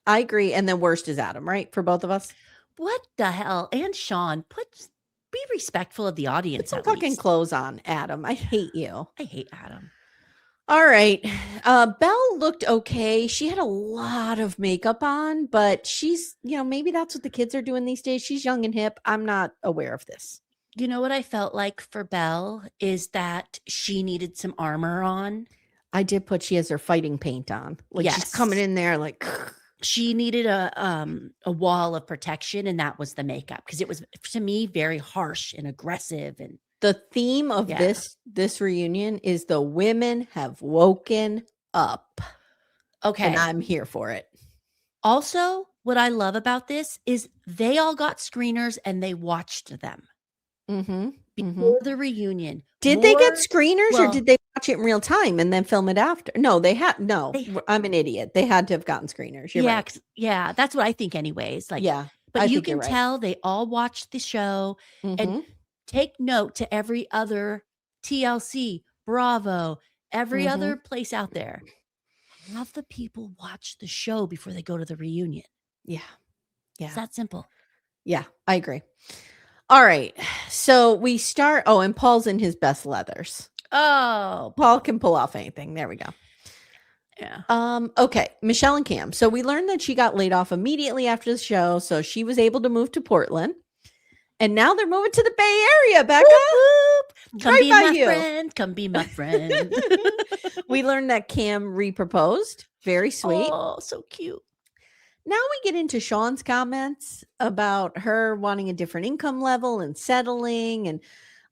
agree. And then worst is Adam, right? For both of us. What the hell? And Sean, be respectful of the audience. Put some fucking clothes on, Adam. I hate you. I hate Adam. All right. Belle looked okay. She had a lot of makeup on, but she's, maybe that's what the kids are doing these days. She's young and hip. I'm not aware of this. You know what I felt like for Belle is that she needed some armor on. I did put she has her fighting paint on. Like she's coming in there like she needed a wall of protection, and that was the makeup, because it was, to me, very harsh and aggressive. And the theme of this reunion is the women have woken up. Okay. And I'm here for it. Also, what I love about this is they all got screeners and they watched them. Before the reunion. Did they get screeners, or did they watch it in real time and then film it after? No, I'm an idiot. They had to have gotten screeners. You're right. Yeah, that's what I think anyways. Like, but you can tell they all watched the show and take note to every other TLC, Bravo, every other place out there. Have the people watch the show before they go to the reunion. Yeah. It's that simple. Yeah, I agree. All right. So we start. Oh, and Paul's in his best leathers. Oh, Paul can pull off anything. There we go. Yeah. Okay. Michelle and Cam. So we learned that she got laid off immediately after the show. So she was able to move to Portland. And now they're moving to the Bay Area, Becca. Whoop, whoop. Come be my friend. Come be my friend. We learned that Cam reproposed. Very sweet. Oh, so cute. Now we get into Sean's comments about her wanting a different income level and settling.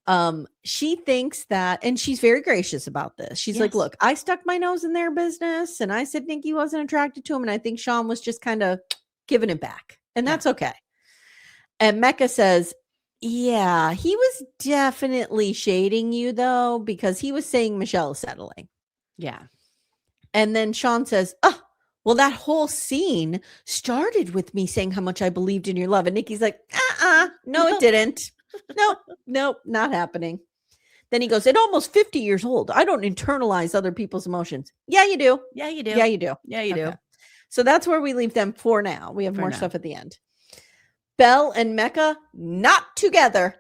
And she thinks that, and she's very gracious about this. She's like, look, I stuck my nose in their business and I said Nikki wasn't attracted to him. And I think Sean was just kind of giving it back. And that's okay. And Becca says, yeah, he was definitely shading you though, because he was saying Michelle is settling. Yeah. And then Sean says, oh, well, that whole scene started with me saying how much I believed in your love. And Nikki's like, no, it didn't. Nope, not happening. Then he goes, at almost 50 years old, I don't internalize other people's emotions. Yeah, you do. Yeah, you do. Yeah, you do. Yeah, you do. So that's where we leave them for now. We have more stuff at the end. Belle and Mecca not together.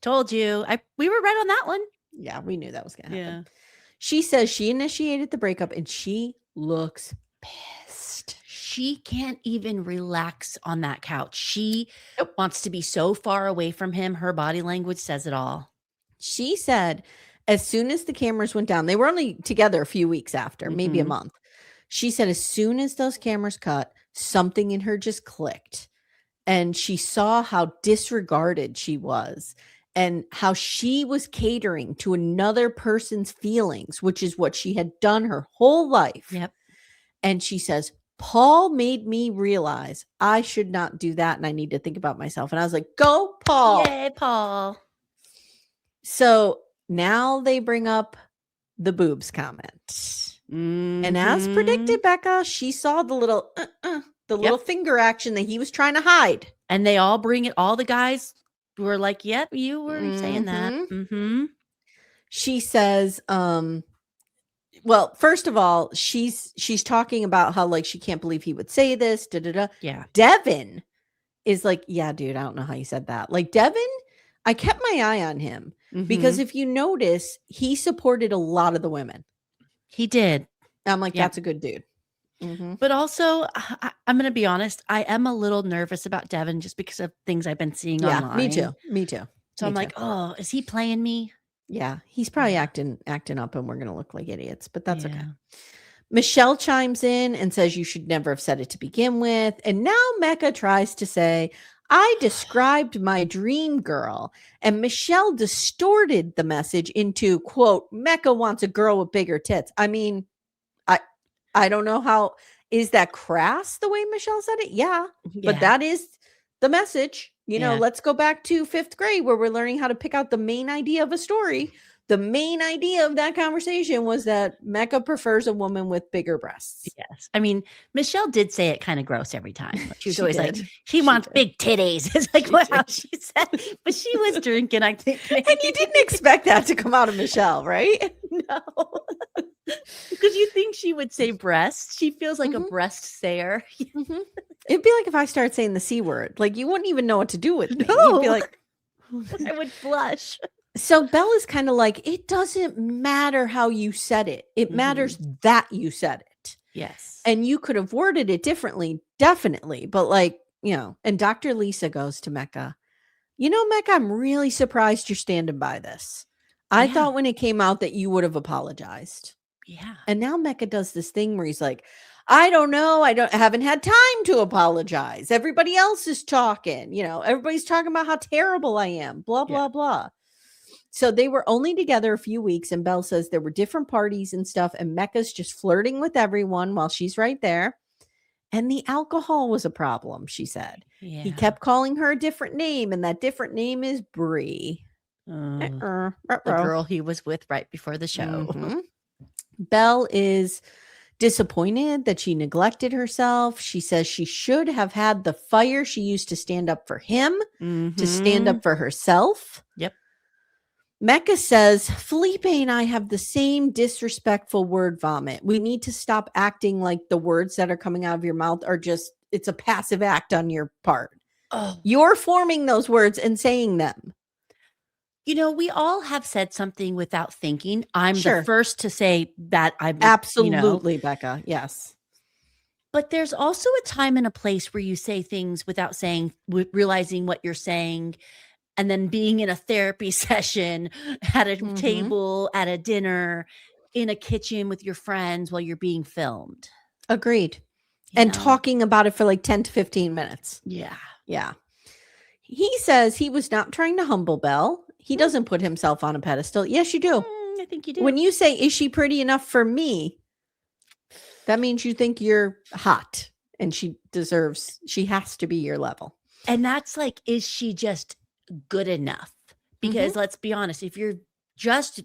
Told you. We were right on that one. Yeah, we knew that was going to happen. Yeah. She says she initiated the breakup and she looks pissed. She can't even relax on that couch. She wants to be so far away from him. Her body language says it all. She said as soon as the cameras went down, they were only together a few weeks after, maybe a month. She said as soon as those cameras cut, something in her just clicked. And she saw how disregarded she was and how she was catering to another person's feelings, which is what she had done her whole life. Yep. And she says, Paul made me realize I should not do that. And I need to think about myself. And I was like, go, Paul. Yay, Paul. So now they bring up the boobs comment. And as predicted, Becca, she saw the little, little finger action that he was trying to hide. And they all bring it. All the guys were like, yep, you were saying that. She says, well, first of all, she's talking about how like she can't believe he would say this. Yeah. Devin is like, yeah, dude, I don't know how you said that. Like Devin, I kept my eye on him because if you notice, he supported a lot of the women. He did. I'm like, that's a good dude. But also, I'm going to be honest, I am a little nervous about Devin just because of things I've been seeing online. Me too. So I'm like, oh, is he playing me? Yeah, he's probably acting up and we're going to look like idiots, but that's okay. Michelle chimes in and says you should never have said it to begin with. And now Mecca tries to say, I described my dream girl. And Michelle distorted the message into, quote, Mecca wants a girl with bigger tits. I mean, I don't know how, is that crass the way Michelle said it? Yeah. But that is the message. You know, let's go back to 5th grade where we're learning how to pick out the main idea of a story. The main idea of that conversation was that Mecca prefers a woman with bigger breasts. Yes. I mean, Michelle did say it kind of gross every time. She was always like, she wants big titties. It's like, wow, she said, but she was drinking, I think. And you didn't expect that to come out of Michelle, right? No. Because you think she would say breasts. She feels like a breast sayer. It'd be like if I start saying the C word. Like, you wouldn't even know what to do with me. No. You'd be like, I would blush. So Bella's kind of like, it doesn't matter how you said it. It matters that you said it. Yes. And you could have worded it differently, definitely. But like, you know, and Dr. Lisa goes to Mecca, you know, Mecca, I'm really surprised you're standing by this. I thought when it came out that you would have apologized. Yeah. And now Mecca does this thing where he's like, I don't know. I haven't had time to apologize. Everybody else is talking, you know, everybody's talking about how terrible I am, blah, blah, blah. So they were only together a few weeks, and Belle says there were different parties and stuff, and Mecca's just flirting with everyone while she's right there. And the alcohol was a problem, she said. Yeah. He kept calling her a different name, and that different name is Bree. The girl he was with right before the show. Belle is disappointed that she neglected herself. She says she should have had the fire she used to stand up for him, to stand up for herself. Yep. Mecca says, Felipe and I have the same disrespectful word vomit. We need to stop acting like the words that are coming out of your mouth are just, it's a passive act on your part. Oh. You're forming those words and saying them. You know, we all have said something without thinking. I'm the first to say that. I'm absolutely, you know. Becca. Yes. But there's also a time and a place where you say things without saying, realizing what you're saying. And then being in a therapy session, at a table, at a dinner, in a kitchen with your friends while you're being filmed. Agreed. And talking about it for like 10 to 15 minutes. Yeah. Yeah. He says he was not trying to humble Belle. He doesn't put himself on a pedestal. Yes, you do. I think you do. When you say, is she pretty enough for me? That means you think you're hot and she has to be your level. And that's like, is she just good enough? Because let's be honest, if you're just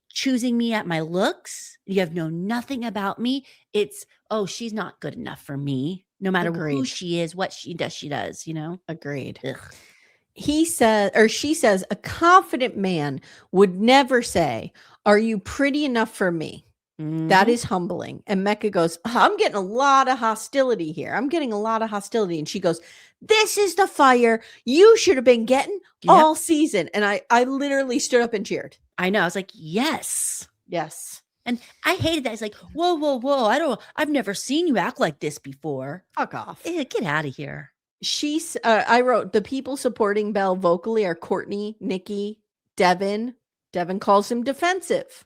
choosing me at my looks, you have known nothing about me, it's, oh, she's not good enough for me, no matter who she is, what she does, you know? Agreed. Ugh. He says, or she says, a confident man would never say, are you pretty enough for me? That is humbling. And Mecca goes, I'm getting a lot of hostility here. I'm getting a lot of hostility. And she goes, this is the fire you should have been getting all season. And I literally stood up and cheered. I know. I was like, yes. Yes. And I hated that. It's like, whoa. I've never seen you act like this before. Fuck off. Get out of here. I wrote, the people supporting Belle vocally are Courtney, Nikki, Devin. Devin calls him defensive.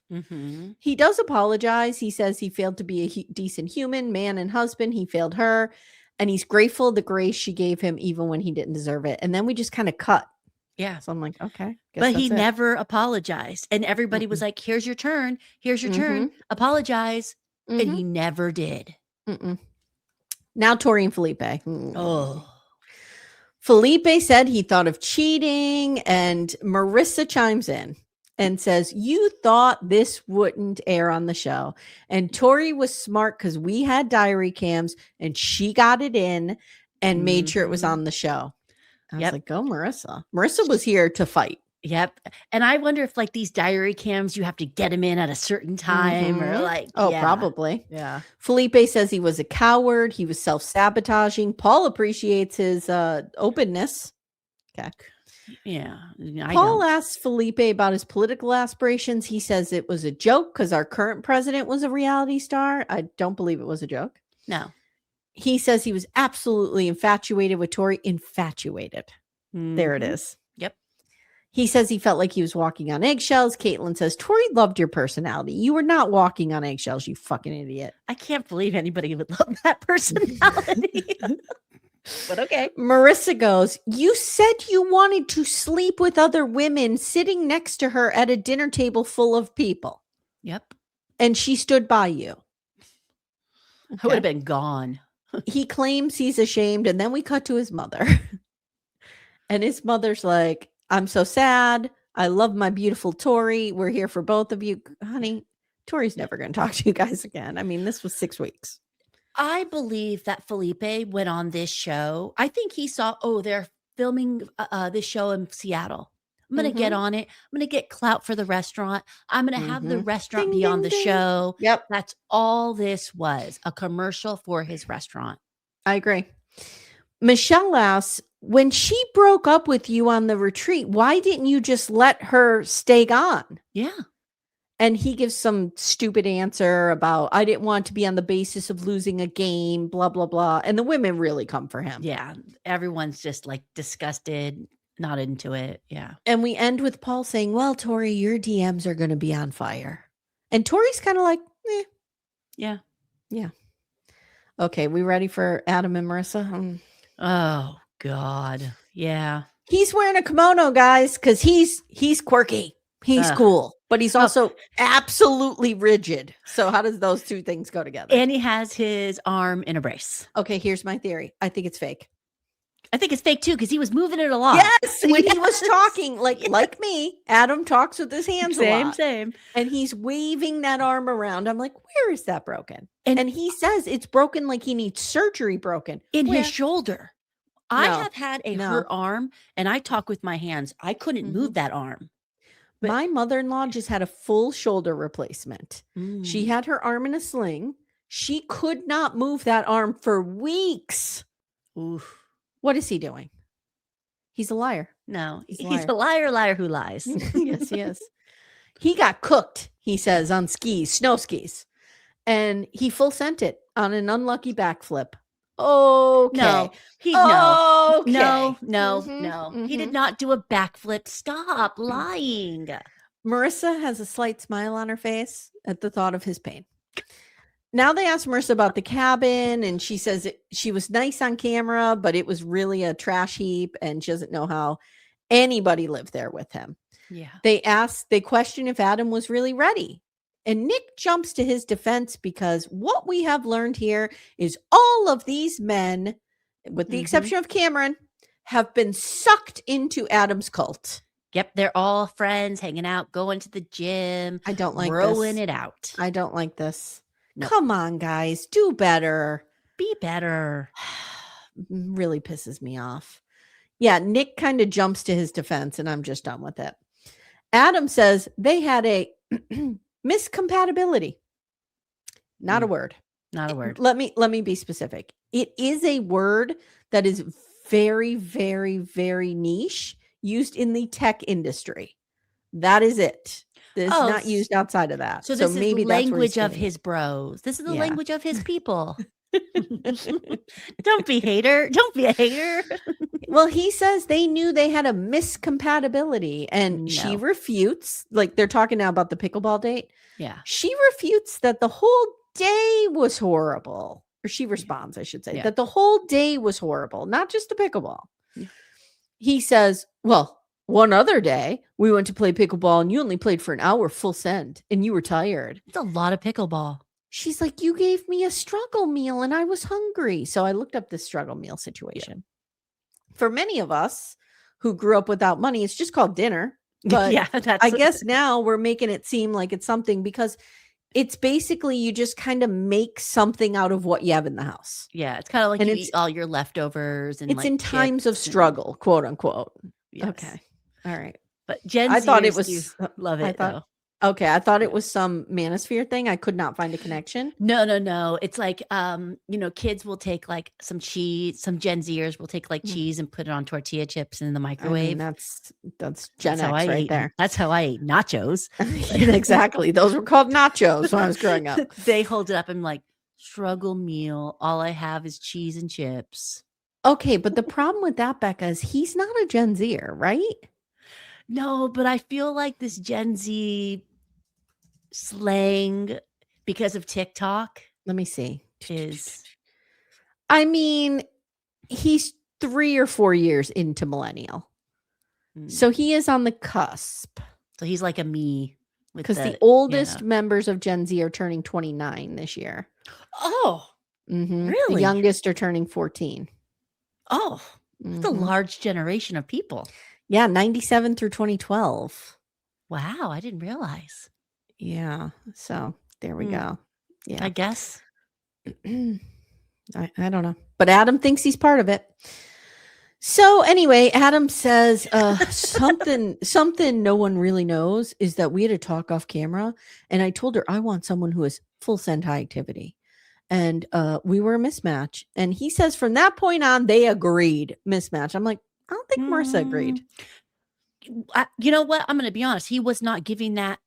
He does apologize. He says he failed to be a decent human, man, and husband. He failed her. And he's grateful the grace she gave him, even when he didn't deserve it. And then we just kind of cut. Yeah. So I'm like, okay. But he never apologized. And everybody was like, here's your turn. Here's your turn. Apologize. And he never did. Now Tori and Felipe. Oh. Felipe said he thought of cheating. And Marissa chimes in and says, you thought this wouldn't air on the show. And Tori was smart because we had diary cams and she got it in and made sure it was on the show. I was like, go Marissa. Marissa was here to fight. Yep. And I wonder if like these diary cams, you have to get them in at a certain time or like. Oh, probably. Yeah. Felipe says he was a coward. He was self-sabotaging. Paul appreciates his openness. Okay. Yeah. Paul asks Felipe about his political aspirations. He says it was a joke because our current president was a reality star. I don't believe it was a joke. No. He says he was absolutely infatuated with Tori. Infatuated. There it is. Yep. He says he felt like he was walking on eggshells. Caitlin says, Tori loved your personality. You were not walking on eggshells, you fucking idiot. I can't believe anybody would love that personality. But okay. Marissa goes, you said you wanted to sleep with other women sitting next to her at a dinner table full of people. Yep. And she stood by you. Okay. I would have been gone. He claims he's ashamed. And then we cut to his mother. And his mother's like, I'm so sad. I love my beautiful Tori. We're here for both of you. Honey, Tori's never going to talk to you guys again. I mean, this was 6 weeks. I believe that Felipe went on this show. I think he saw, they're filming this show in Seattle. I'm going to get on it. I'm going to get clout for the restaurant. I'm going to have the restaurant be on the show. Yep. That's all this was, a commercial for his restaurant. I agree. Michelle asks, when she broke up with you on the retreat, why didn't you just let her stay gone? Yeah. And he gives some stupid answer about, I didn't want to be on the basis of losing a game, blah, blah, blah. And the women really come for him. Yeah. Everyone's just like disgusted, not into it. Yeah. And we end with Paul saying, well, Tori, your DMs are going to be on fire. And Tori's kind of like, eh. Yeah. Yeah. Okay. We ready for Adam and Marissa? Oh, God. Yeah. He's wearing a kimono, guys, because he's quirky. He's cool, but he's also absolutely rigid. So how does those two things go together? And he has his arm in a brace. Okay, here's my theory. I think it's fake. I think it's fake too, because he was moving it a lot. Yes, when he was talking, like me, Adam talks with his hands a lot. Same. And he's waving that arm around. I'm like, where is that broken? And he says it's broken like he needs surgery broken. In his shoulder. I have had a hurt arm, and I talk with my hands. I couldn't move that arm. But my mother-in-law just had a full shoulder replacement. She had her arm in a sling. She could not move that arm for weeks. Oof. What is he doing? He's a liar. No, he's a liar who lies. Yes, he is. He got cooked, he says, on skis, snow skis. And he full sent it on an unlucky backflip. Okay. No. He did not do a backflip. Stop lying. Marissa has a slight smile on her face at the thought of his pain. Now they ask Marissa about the cabin, and she says she was nice on camera, but it was really a trash heap, and she doesn't know how anybody lived there with him. Yeah. They question if Adam was really ready. And Nick jumps to his defense because what we have learned here is all of these men, with the exception of Cameron, have been sucked into Adam's cult. Yep, they're all friends, hanging out, going to the gym. I don't like rolling it out. I don't like this. No. Come on, guys, do better. Be better. Really pisses me off. Yeah, Nick kind of jumps to his defense, and I'm just done with it. Adam says they had a miscompatibility. Not a word. Not a word. Let me be specific. It is a word that is very, very, very niche, used in the tech industry. That is it. This is not used outside of that. So this is maybe the language of his bros. This is the language of his people. Don't be hater. Don't be a hater. Well, he says they knew they had a miscompatibility, and she refutes. Like, they're talking now about the pickleball date. Yeah. She refutes that the whole day was horrible. Or she responds, I should say, that the whole day was horrible, not just the pickleball. Yeah. He says, well, one other day we went to play pickleball and you only played for an hour full send and you were tired. It's a lot of pickleball. She's like, you gave me a struggle meal and I was hungry. So I looked up this struggle meal situation. Yeah. For many of us who grew up without money, it's just called dinner. But I guess now we're making it seem like it's something, because it's basically you just kind of make something out of what you have in the house. Yeah, it's kind of like you eat all your leftovers. And it's in times of struggle, quote unquote. Yes. Okay. All right. But Gen I thought it was love it though. Okay, I thought it was some manosphere thing. I could not find a connection. No. It's like kids will take like some cheese, some Gen Zers will take like cheese and put it on tortilla chips in the microwave. I mean, that's Gen X right there. That's how I ate nachos. Exactly. Those were called nachos when I was growing up. They hold it up and like, struggle meal. All I have is cheese and chips. Okay, but the problem with that, Becca, is he's not a Gen Zer, right? No, but I feel like this Gen Z slang because of TikTok Let me see. is I mean, he's 3 or 4 years into millennial. So he is on the cusp. So he's like a me. Because the oldest members of Gen Z are turning 29 this year. Oh, Mm-hmm. really? The youngest are turning 14. Oh, that's a large generation of people. Yeah, 97 through 2012. Wow, I didn't realize. Yeah, so there we go. Yeah, I guess. I don't know. But Adam thinks he's part of it. So anyway, Adam says something no one really knows is that we had a talk off camera, and I told her I want someone who has full send high activity. And we were a mismatch. And he says from that point on, they agreed mismatch. I'm like, I don't think Marissa agreed. You know what? I'm going to be honest. He was not giving that.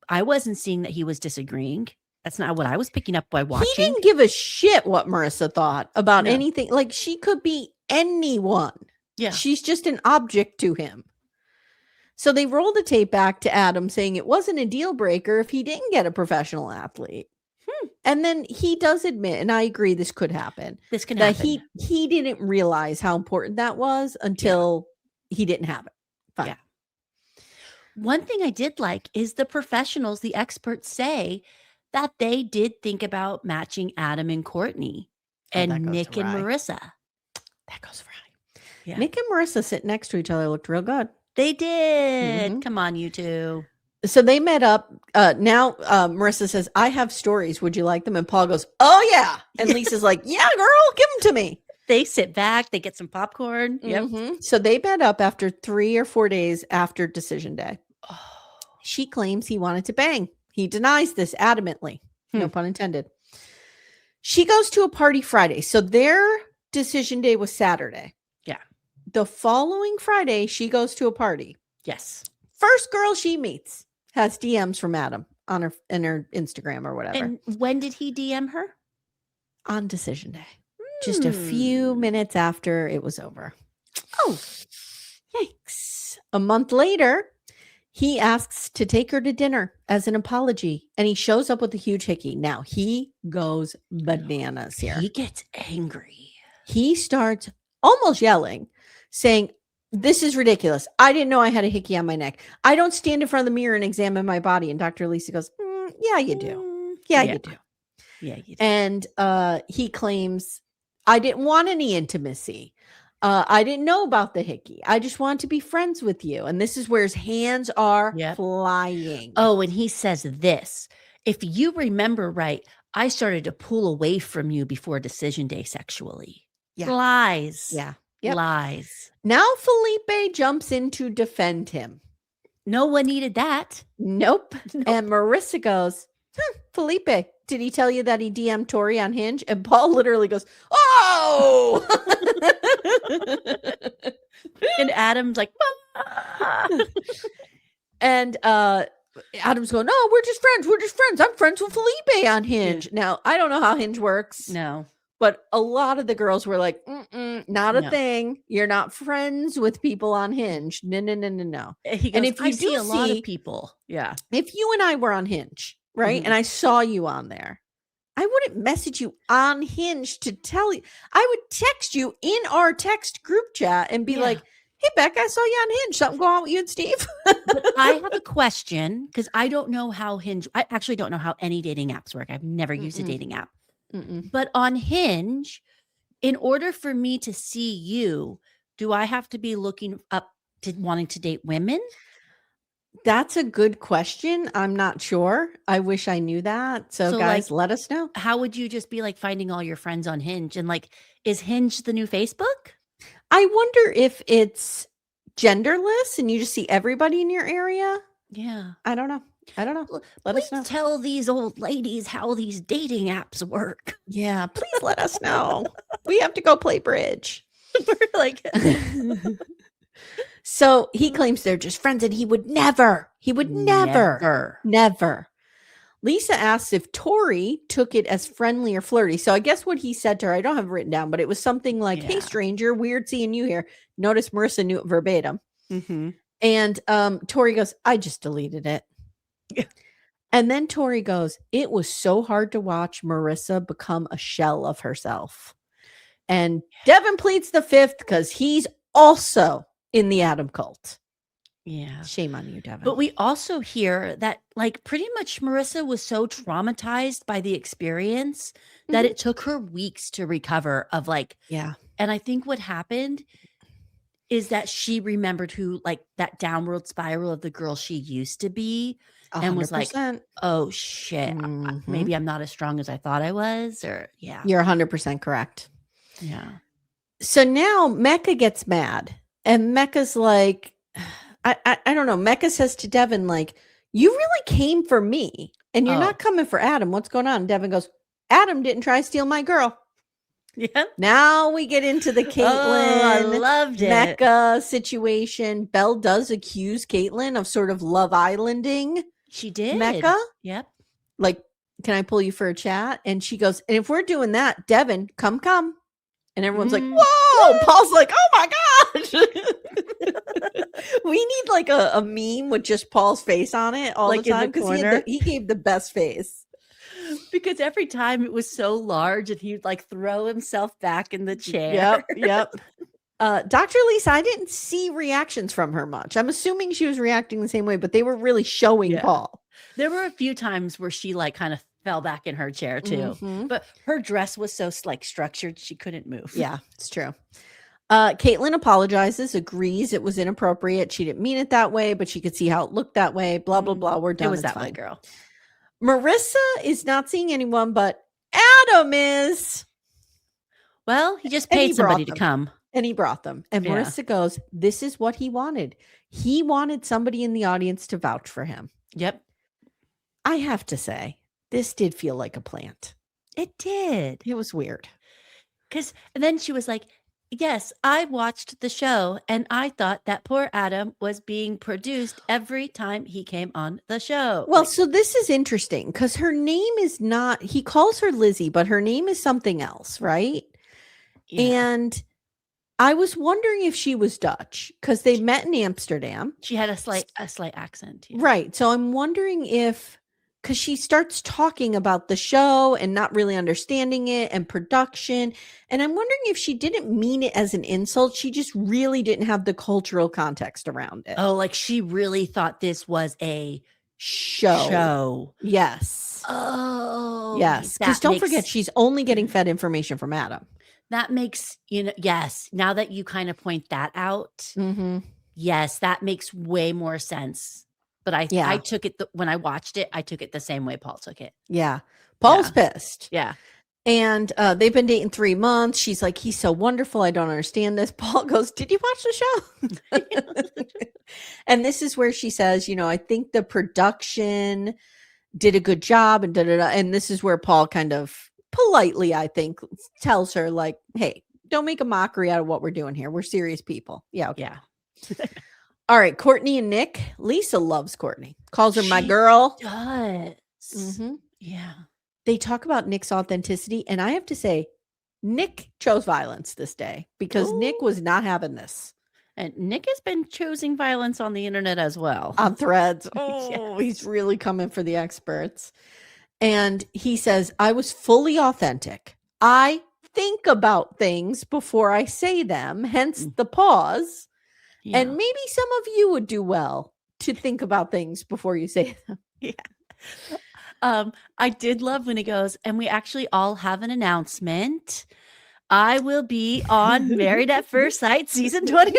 I wasn't seeing that he was disagreeing. That's not what I was picking up by watching. He didn't give a shit what Marissa thought about anything. Like, she could be anyone. Yeah. She's just an object to him. So they rolled the tape back to Adam saying it wasn't a deal breaker if he didn't get a professional athlete. And then he does admit, and I agree this could happen. This can that happen. He didn't realize how important that was until he didn't have it. Fine. Yeah. One thing I did like is the professionals, the experts say that they did think about matching Adam and Courtney and Nick and Marissa. That goes right. Yeah. Nick and Marissa sitting next to each other looked real good. They did. Come on, you two. So they met up. Now Marissa says, I have stories. Would you like them? And Paul goes, oh, yeah. And Lisa's like, yeah, girl, give them to me. They sit back. They get some popcorn. Yep. So they met up after 3 or 4 days after decision day. Oh. She claims he wanted to bang. He denies this adamantly. No pun intended. She goes to a party Friday. So their decision day was Saturday. Yeah. The following Friday, she goes to a party. Yes. First girl she meets has DMs from Adam on her Instagram or whatever. And when did he DM her? On decision day. Just a few minutes after it was over. Oh, yikes. A month later, he asks to take her to dinner as an apology, and he shows up with a huge hickey. Now, he goes bananas here. He gets angry. He starts almost yelling, saying, this is ridiculous. I didn't know I had a hickey on my neck. I don't stand in front of the mirror and examine my body. And Dr. Lisa goes, yeah, you do. Yeah, you do. Yeah, you do. And he claims, I didn't want any intimacy. I didn't know about the hickey. I just wanted to be friends with you. And this is where his hands are flying. Oh, and he says this. If you remember right, I started to pull away from you before decision day sexually. Yeah. Lies. Yeah. Yep. Lies. Now Felipe jumps in to defend him. No one needed that. Nope. And Marissa goes, Felipe, did he tell you that he DM'd Tori on Hinge? And Paul literally goes, oh! And Adam's like, and Adam's going, no, we're just friends. We're just friends. I'm friends with Felipe on Hinge. Yeah. Now, I don't know how Hinge works. No. But a lot of the girls were like, not a thing. You're not friends with people on Hinge. No. He goes, and if you see a lot of people, if you and I were on Hinge, right, and I saw you on there, I wouldn't message you on Hinge to tell you. I would text you in our text group chat and be like, hey, Becca, I saw you on Hinge. Something going on with you and Steve? But I have a question because I don't know how Hinge, I actually don't know how any dating apps work. I've never used a dating app. But on Hinge, in order for me to see you, do I have to be looking up to wanting to date women? That's a good question. I'm not sure. I wish I knew that. So guys, let us know. How would you just be like finding all your friends on Hinge? And like, is Hinge the new Facebook? I wonder if it's genderless and you just see everybody in your area. Yeah. I don't know. Let us know. Tell these old ladies how these dating apps work. Yeah, please let us know. We have to go play bridge. We're like, so he claims they're just friends, and he would never. Lisa asks if Tori took it as friendly or flirty. So I guess what he said to her, I don't have it written down, but it was something like, "Hey, stranger, weird seeing you here." Notice Marissa knew it verbatim. And Tori goes, I just deleted it. And then Tori goes, it was so hard to watch Marissa become a shell of herself. And Devin pleads the fifth because he's also in the Adam cult. Yeah. Shame on you, Devin. But we also hear that, like, pretty much Marissa was so traumatized by the experience that it took her weeks to recover of, like, yeah. And I think what happened is that she remembered who, like, that downward spiral of the girl she used to be, and was like, 100%. oh shit, maybe I'm not as strong as I thought I was, or yeah. You're 100% correct. Yeah. So now Mecca gets mad, and Mecca's like, I don't know. Mecca says to Devin, like, you really came for me, and you're not coming for Adam. What's going on? And Devin goes, Adam didn't try to steal my girl. Yeah. Now we get into the Caitlyn Mecca situation. Belle does accuse Caitlyn of sort of Love Islanding. She did. Mecca. Yep. Like, can I pull you for a chat? And she goes, and if we're doing that, Devin, come. And everyone's like, whoa. Paul's like, oh my gosh. We need like a meme with just Paul's face on it all like the time, because he gave the best face. Because every time it was so large and he'd like throw himself back in the chair. Yep. Dr. Lisa, I didn't see reactions from her much. I'm assuming she was reacting the same way, but they were really showing Paul. There were a few times where she like kind of fell back in her chair too. But her dress was so like structured, she couldn't move. Yeah, it's true. Caitlyn apologizes, agrees it was inappropriate. She didn't mean it that way, but she could see how it looked that way. Blah, blah, blah. We're done. It was that way, girl. Marissa is not seeing anyone, but Adam is. Well, he just paid somebody to come. And he brought them. And Marissa goes, this is what he wanted. He wanted somebody in the audience to vouch for him. Yep. I have to say, this did feel like a plant. It did. It was weird. And then she was like, yes, I watched the show and I thought that poor Adam was being produced every time he came on the show. Well, so this is interesting because her name is not, he calls her Lizzie, but her name is something else, right? Yeah. And I was wondering if she was Dutch because they met in Amsterdam. She had a slight accent. Yeah. Right. So I'm wondering if, because she starts talking about the show and not really understanding it and production. And I'm wondering if she didn't mean it as an insult. She just really didn't have the cultural context around it. Oh, like she really thought this was a show. Yes. Oh. Yes. Because don't forget, she's only getting fed information from Adam. That makes, yes. Now that you kind of point that out, yes, that makes way more sense. But I took it, when I watched it, I took it the same way Paul took it. Yeah. Paul's pissed. Yeah. And they've been dating 3 months. She's like, he's so wonderful. I don't understand this. Paul goes, did you watch the show? And this is where she says, I think the production did a good job and da-da-da. And this is where Paul kind of politely, I think, tells her like, hey, don't make a mockery out of what we're doing here. We're serious people. Yeah. Okay. Yeah. All right, Courtney and Nick. Lisa loves Courtney. Calls her my girl. Does. Yeah. They talk about Nick's authenticity. And I have to say, Nick chose violence this day because Nick was not having this. And Nick has been choosing violence on the internet as well. On Threads. Oh, he's really coming for the experts. And he says, I was fully authentic. I think about things before I say them, hence the pause. Yeah. And maybe some of you would do well to think about things before you say them. Yeah. I did love when he goes, and we actually all have an announcement. I will be on Married at First Sight season 21.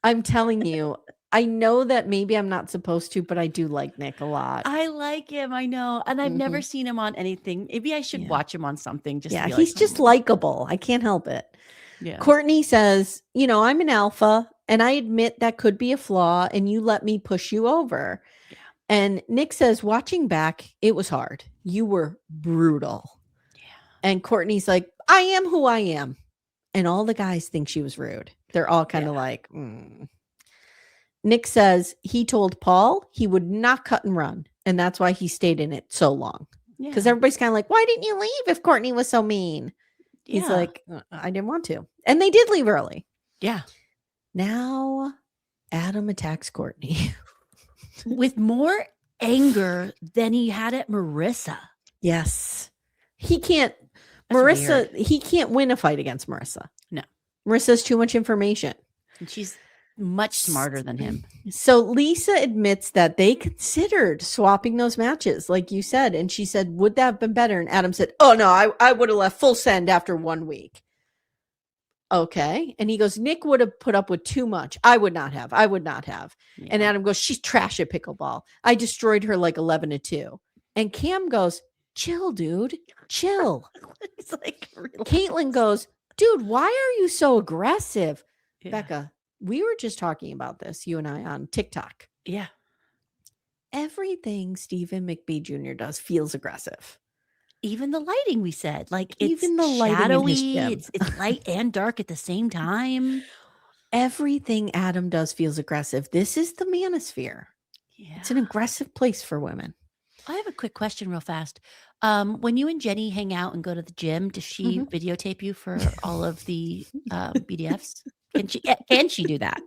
I'm telling you, I know that maybe I'm not supposed to, but I do like Nick a lot. I like him. I know. And I've never seen him on anything. Maybe I should watch him on something. He's just likable. I can't help it. Yeah. Courtney says, I'm an alpha and I admit that could be a flaw and you let me push you over. Yeah. And Nick says, watching back, it was hard. You were brutal. Yeah. And Courtney's like, I am who I am. And all the guys think she was rude. They're all kind of like, Nick says he told Paul he would not cut and run. And that's why he stayed in it so long. Because everybody's kind of like, why didn't you leave if Courtney was so mean? He's like, I didn't want to. And they did leave early. Yeah. Now Adam attacks Courtney. With more anger than he had at Marissa. Yes. He can't. That's Marissa, weird. he can't win a fight against Marissa. No. Marissa's too much information. And she's much smarter than him. So Lisa admits that they considered swapping those matches, like you said. And she said, would that have been better? And Adam said, oh, no, I would have left full send after 1 week. Okay. And he goes, Nick would have put up with too much. I would not have. Yeah. And Adam goes, she's trash at pickleball. I destroyed her like 11-2. And Cam goes, chill, dude. Chill. It's like, relax. Caitlin goes, dude, why are you so aggressive? Yeah. Becca, we were just talking about this, you and I, on TikTok. Yeah. Everything Stephen McBee Jr. does feels aggressive. Even the lighting, we said, like, Even it's the lighting shadowy, in his gym. it's light and dark at the same time. Everything Adam does feels aggressive. This is the manosphere. Yeah. It's an aggressive place for women. I have a quick question real fast. When you and Jenny hang out and go to the gym, does she videotape you for all of the BDFs? Can she do that?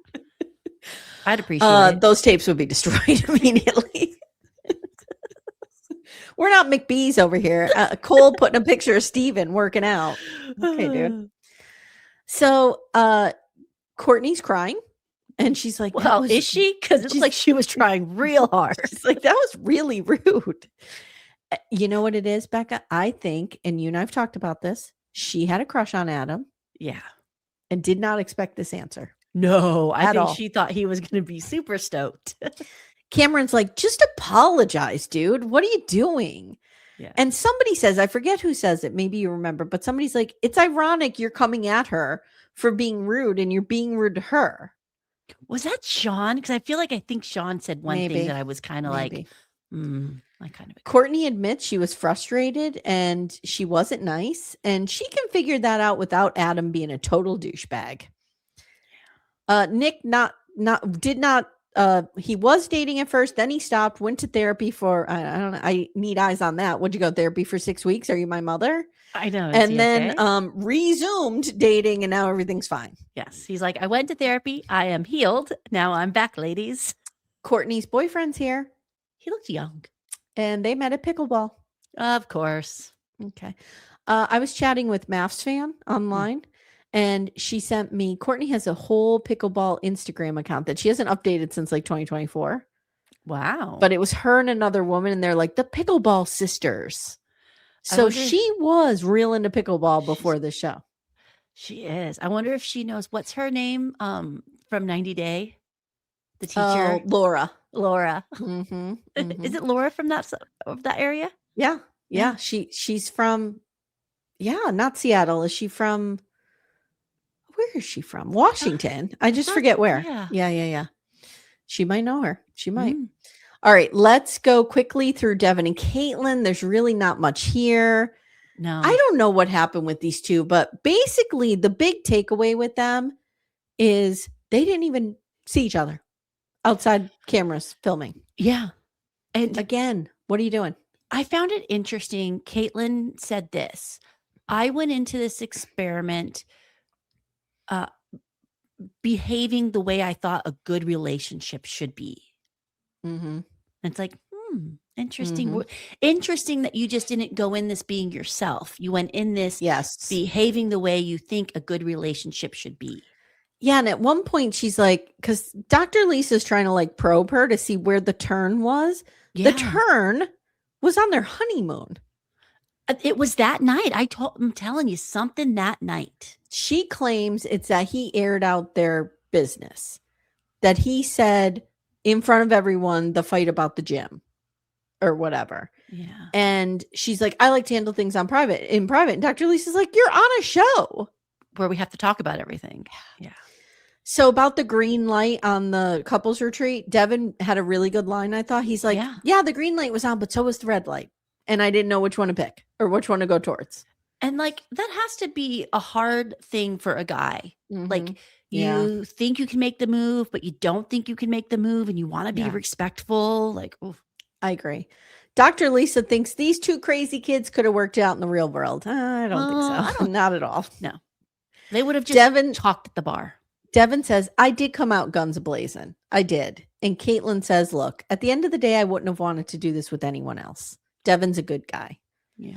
I'd appreciate it. Those tapes would be destroyed immediately. We're not McBee's over here. Cole putting a picture of Steven working out. Okay, dude. So Courtney's crying. And she's like, well, is she? Because it looks like she was trying real hard. She's like, that was really rude. You know what it is, Becca? I think, and you and I have talked about this, she had a crush on Adam. Yeah. And did not expect this answer. No, I think she thought he was going to be super stoked. Cameron's like, just apologize, dude. What are you doing? Yeah. And somebody says, I forget who says it. Maybe you remember, but somebody's like, it's ironic you're coming at her for being rude and you're being rude to her. Was that Sean? Because I think Sean said one thing that I was kind of like, I kind of. Courtney admits she was frustrated and she wasn't nice, and she can figure that out without Adam being a total douchebag. Nick he was dating at first, then he stopped, went to therapy for, I don't know, I need eyes on that. Would you go to therapy for 6 weeks? Are you my mother? I know. And then resumed dating, and now everything's fine. Yes. He's like, I went to therapy. I am healed. Now I'm back, ladies. Courtney's boyfriend's here. He looks young. And they met at pickleball. Of course. Okay. I was chatting with MAFS fan online, and she sent me, Courtney has a whole pickleball Instagram account that she hasn't updated since like 2024. Wow. But it was her and another woman, and they're like the pickleball sisters. So she was real into pickleball before the show. She is. I wonder if she knows what's her name from 90 Day, the teacher. Laura. Is it Laura from that area? Yeah. She's from, not Seattle. Is she from? Where is she from? Washington. I just forget where. Yeah. She might know her. She might. All right, let's go quickly through Devin and Caitlin. There's really not much here. No. I don't know what happened with these two, but basically the big takeaway with them is they didn't even see each other outside cameras filming. Yeah. And again, what are you doing? I found it interesting. Caitlin said this. I went into this experiment behaving the way I thought a good relationship should be. And it's like, interesting. Interesting that you just didn't go in this being yourself. You went in this behaving the way you think a good relationship should be. Yeah. And at one point she's like, because Dr. Lisa's trying to like probe her to see where the turn was. Yeah. The turn was on their honeymoon. It was that night. I'm telling you something that night. She claims it's that he aired out their business, that he said in front of everyone, the fight about the gym or whatever. Yeah. And she's like, I like to handle things in private. And Dr. Lisa's like, you're on a show where we have to talk about everything. Yeah. So about the green light on the couples retreat, Devin had a really good line. I thought he's like, yeah, the green light was on, but so was the red light. And I didn't know which one to pick or which one to go towards. And like, that has to be a hard thing for a guy. Like, you think you can make the move, but you don't think you can make the move, and you want to be respectful. Like, oof. I agree. Dr. Lisa thinks these two crazy kids could have worked out in the real world. I don't think so. Not at all. No. They would have just talked at the bar. Devin says, I did come out guns a-blazing. I did. And Caitlin says, look, at the end of the day, I wouldn't have wanted to do this with anyone else. Devin's a good guy. Yeah.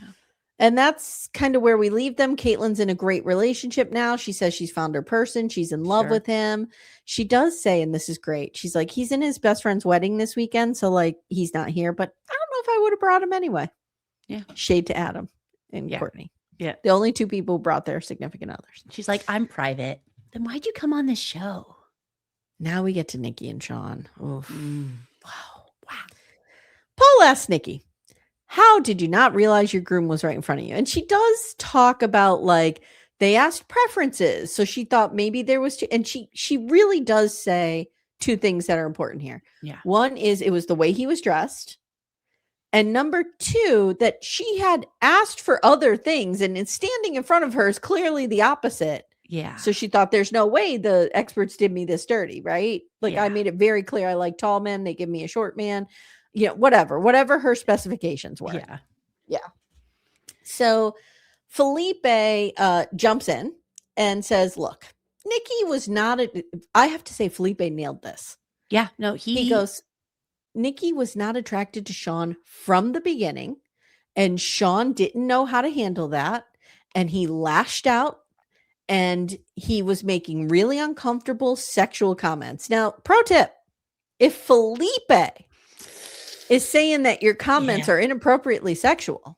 And that's kind of where we leave them. Caitlin's in a great relationship now. She says she's found her person. She's in love with him. She does say, and this is great, she's like, he's in his best friend's wedding this weekend. So like, he's not here, but I don't know if I would have brought him anyway. Yeah. Shade to Adam and Courtney. Yeah. The only two people who brought their significant others. She's like, I'm private. Then why'd you come on this show? Now we get to Nikki and Sean. Wow. Paul asks Nikki, how did you not realize your groom was right in front of you? And she does talk about like they asked preferences. So she thought maybe there was two. And she really does say two things that are important here. Yeah. One is it was the way he was dressed. And number two, that she had asked for other things and standing in front of her is clearly the opposite. Yeah. So she thought there's no way the experts did me this dirty, right? Like I made it very clear. I like tall men. They give me a short man, you know, whatever her specifications were. Yeah. Yeah. So Felipe jumps in and says, look, Nikki was not I have to say Felipe nailed this. Yeah. No, he goes, Nikki was not attracted to Sean from the beginning, and Sean didn't know how to handle that. And he lashed out. And he was making really uncomfortable sexual comments. Now, pro tip, if Felipe is saying that your comments are inappropriately sexual,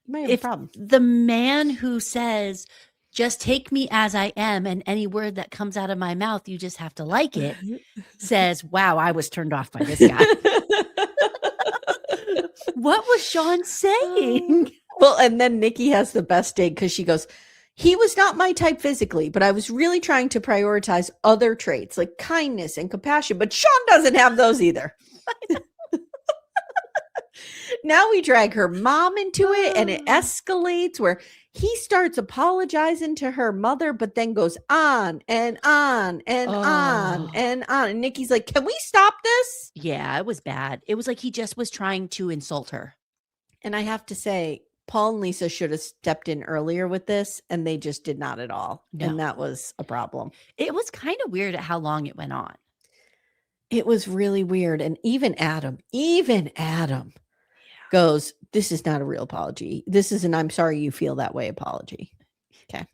you might have a problem. The man who says, just take me as I am, and any word that comes out of my mouth, you just have to like it, says, wow, I was turned off by this guy. What was Sean saying? Well, and then Nikki has the best dig because she goes, he was not my type physically, but I was really trying to prioritize other traits like kindness and compassion. But Sean doesn't have those either. Now we drag her mom into it, and it escalates where he starts apologizing to her mother, but then goes on and on and on and on. And Nikki's like, can we stop this? Yeah, it was bad. It was like he just was trying to insult her. And I have to say, Paul and Lisa should have stepped in earlier with this, and they just did not at all. No. And that was a problem. It was kind of weird at how long it went on. It was really weird. And even Adam goes, this is not a real apology. This is an I'm sorry you feel that way apology. Okay.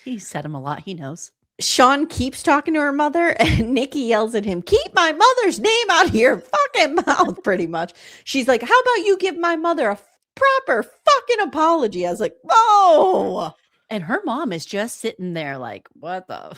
He said him a lot. He knows. Sean keeps talking to her mother, and Nikki yells at him, keep my mother's name out of your fucking mouth, pretty much. She's like, how about you give my mother a proper fucking apology? I was like, whoa. And her mom is just sitting there like, what the?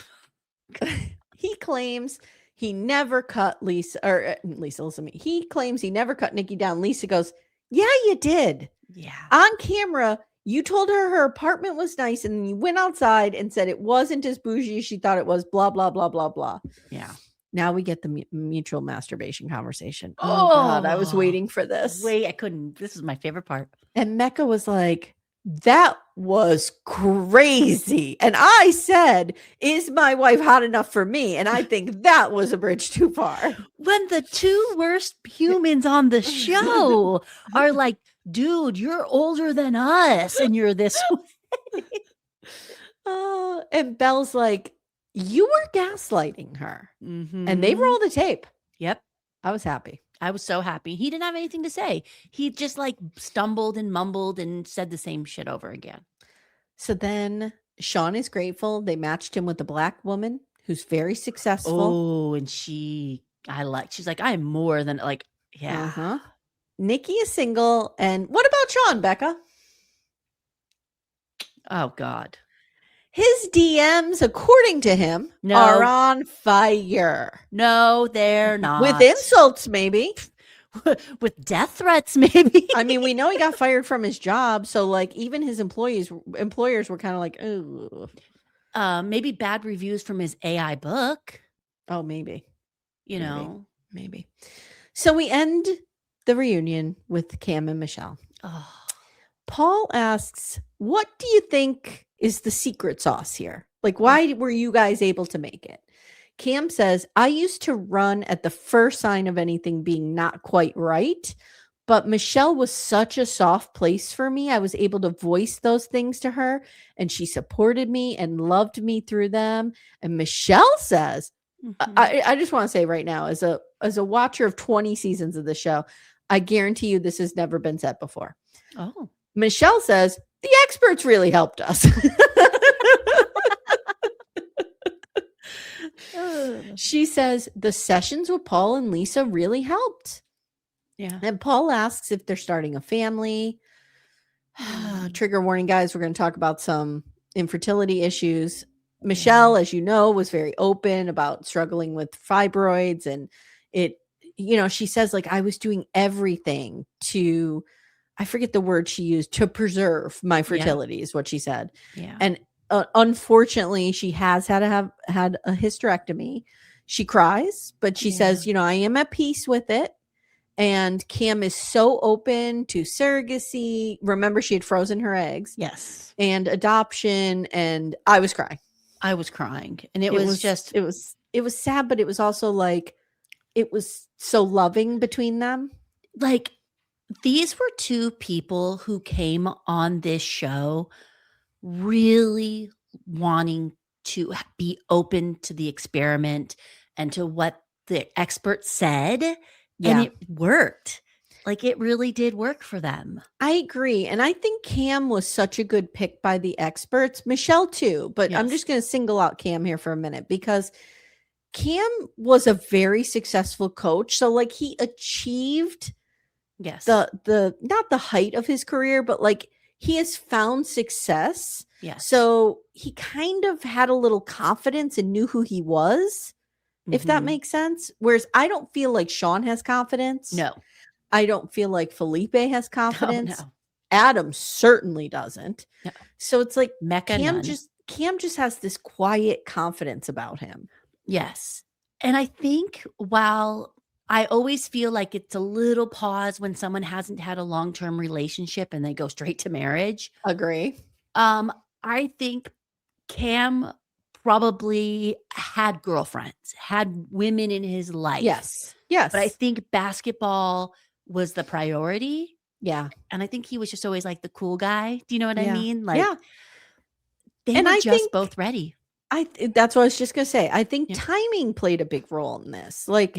He claims he never cut Lisa, listen to me. He claims he never cut Nikki down. Lisa goes, yeah, you did. Yeah. On camera, you told her apartment was nice, and then you went outside and said it wasn't as bougie as she thought it was, blah, blah, blah, blah, blah. Yeah. Now we get the mutual masturbation conversation. Oh, God, I was waiting for this. Wait, I couldn't. This is my favorite part. And Becca was like, that was crazy. And I said, is my wife hot enough for me? And I think that was a bridge too far. When the two worst humans on the show are like, dude, you're older than us and you're this way. And Belle's like, you were gaslighting her. Mm-hmm. And they roll the tape. Yep. I was happy. I was so happy. He didn't have anything to say. He just like stumbled and mumbled and said the same shit over again. So then Sean is grateful. They matched him with a black woman who's very successful. Oh, and she's like, I'm more than like, yeah. Uh-huh. Nikki is single. And what about Sean, Becca? Oh, God. His DMs, according to him, are on fire. No, they're not. With insults, maybe. With death threats, maybe. I mean, we know he got fired from his job. So, like, even his employers were kind of like, ooh. Maybe bad reviews from his AI book. Oh, maybe. Maybe. So we end the reunion with Cam and Michelle. Oh. Paul asks, what do you think is the secret sauce here? Like, why were you guys able to make it? Cam says, I used to run at the first sign of anything being not quite right, But Michelle was such a soft place for me. I was able to voice those things to her, and she supported me and loved me through them. And Michelle says, I just want to say right now, as a watcher of 20 seasons of the show, I guarantee you this has never been said before. Oh. Michelle says, the experts really helped us. She says the sessions with Paul and Lisa really helped. Yeah. And Paul asks if they're starting a family. Trigger warning, guys. We're going to talk about some infertility issues. Michelle, as you know, was very open about struggling with fibroids. And she says, like, I was doing everything to, I forget the word she used, to preserve my fertility is what she said. Yeah. And unfortunately, she has had a hysterectomy. She cries, but she says, I am at peace with it. And Cam is so open to surrogacy. Remember, she had frozen her eggs. Yes. And adoption. And I was crying. And it was sad, but it was also like, it was so loving between them. Like, these were two people who came on this show really wanting to be open to the experiment and to what the experts said. Yeah. And it worked. Like, it really did work for them. I agree. And I think Cam was such a good pick by the experts. Michelle too. But I'm just going to single out Cam here for a minute, because Cam was a very successful coach. So like, he achieved the not the height of his career, but like, he has found success. Yes. So he kind of had a little confidence and knew who he was, if that makes sense. Whereas I don't feel like Sean has confidence. No. I don't feel like Felipe has confidence. No. Adam certainly doesn't. No. So it's like Becca, Cam just has this quiet confidence about him. Yes. And I think while I always feel like it's a little pause when someone hasn't had a long-term relationship and they go straight to marriage. Agree. I think Cam probably had girlfriends, had women in his life. Yes. But I think basketball was the priority. Yeah. And I think he was just always like the cool guy. Do you know what I mean? Like, they and were I just think both ready. That's what I was just going to say. I think timing played a big role in this. Like,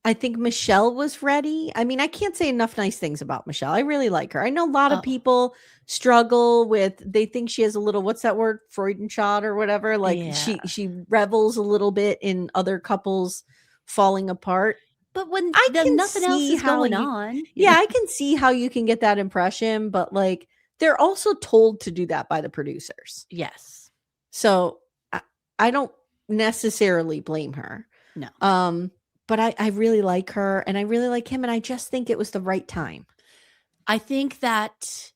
I think Michelle was ready. I mean, I can't say enough nice things about Michelle. I really like her. I know a lot of people struggle with, they think she has a little, what's that word? Freudenshot or whatever. Like she revels a little bit in other couples falling apart. But when nothing else is going on. I can see how you can get that impression, but like, they're also told to do that by the producers. Yes. So I don't necessarily blame her. No. But I really like her and I really like him. And I just think it was the right time. I think that,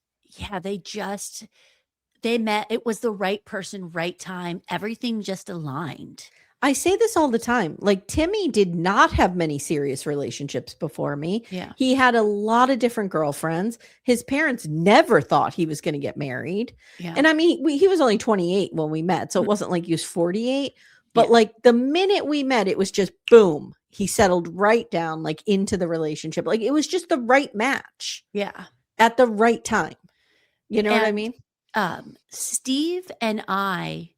they met. It was the right person, right time. Everything just aligned. I say this all the time. Like, Timmy did not have many serious relationships before me. Yeah. He had a lot of different girlfriends. His parents never thought he was going to get married. Yeah. And I mean, he was only 28 when we met. So it wasn't like he was 48. But like, the minute we met, it was just boom. He settled right down, like, into the relationship. Like, it was just the right match. Yeah. At the right time. You know what I mean? Steve and I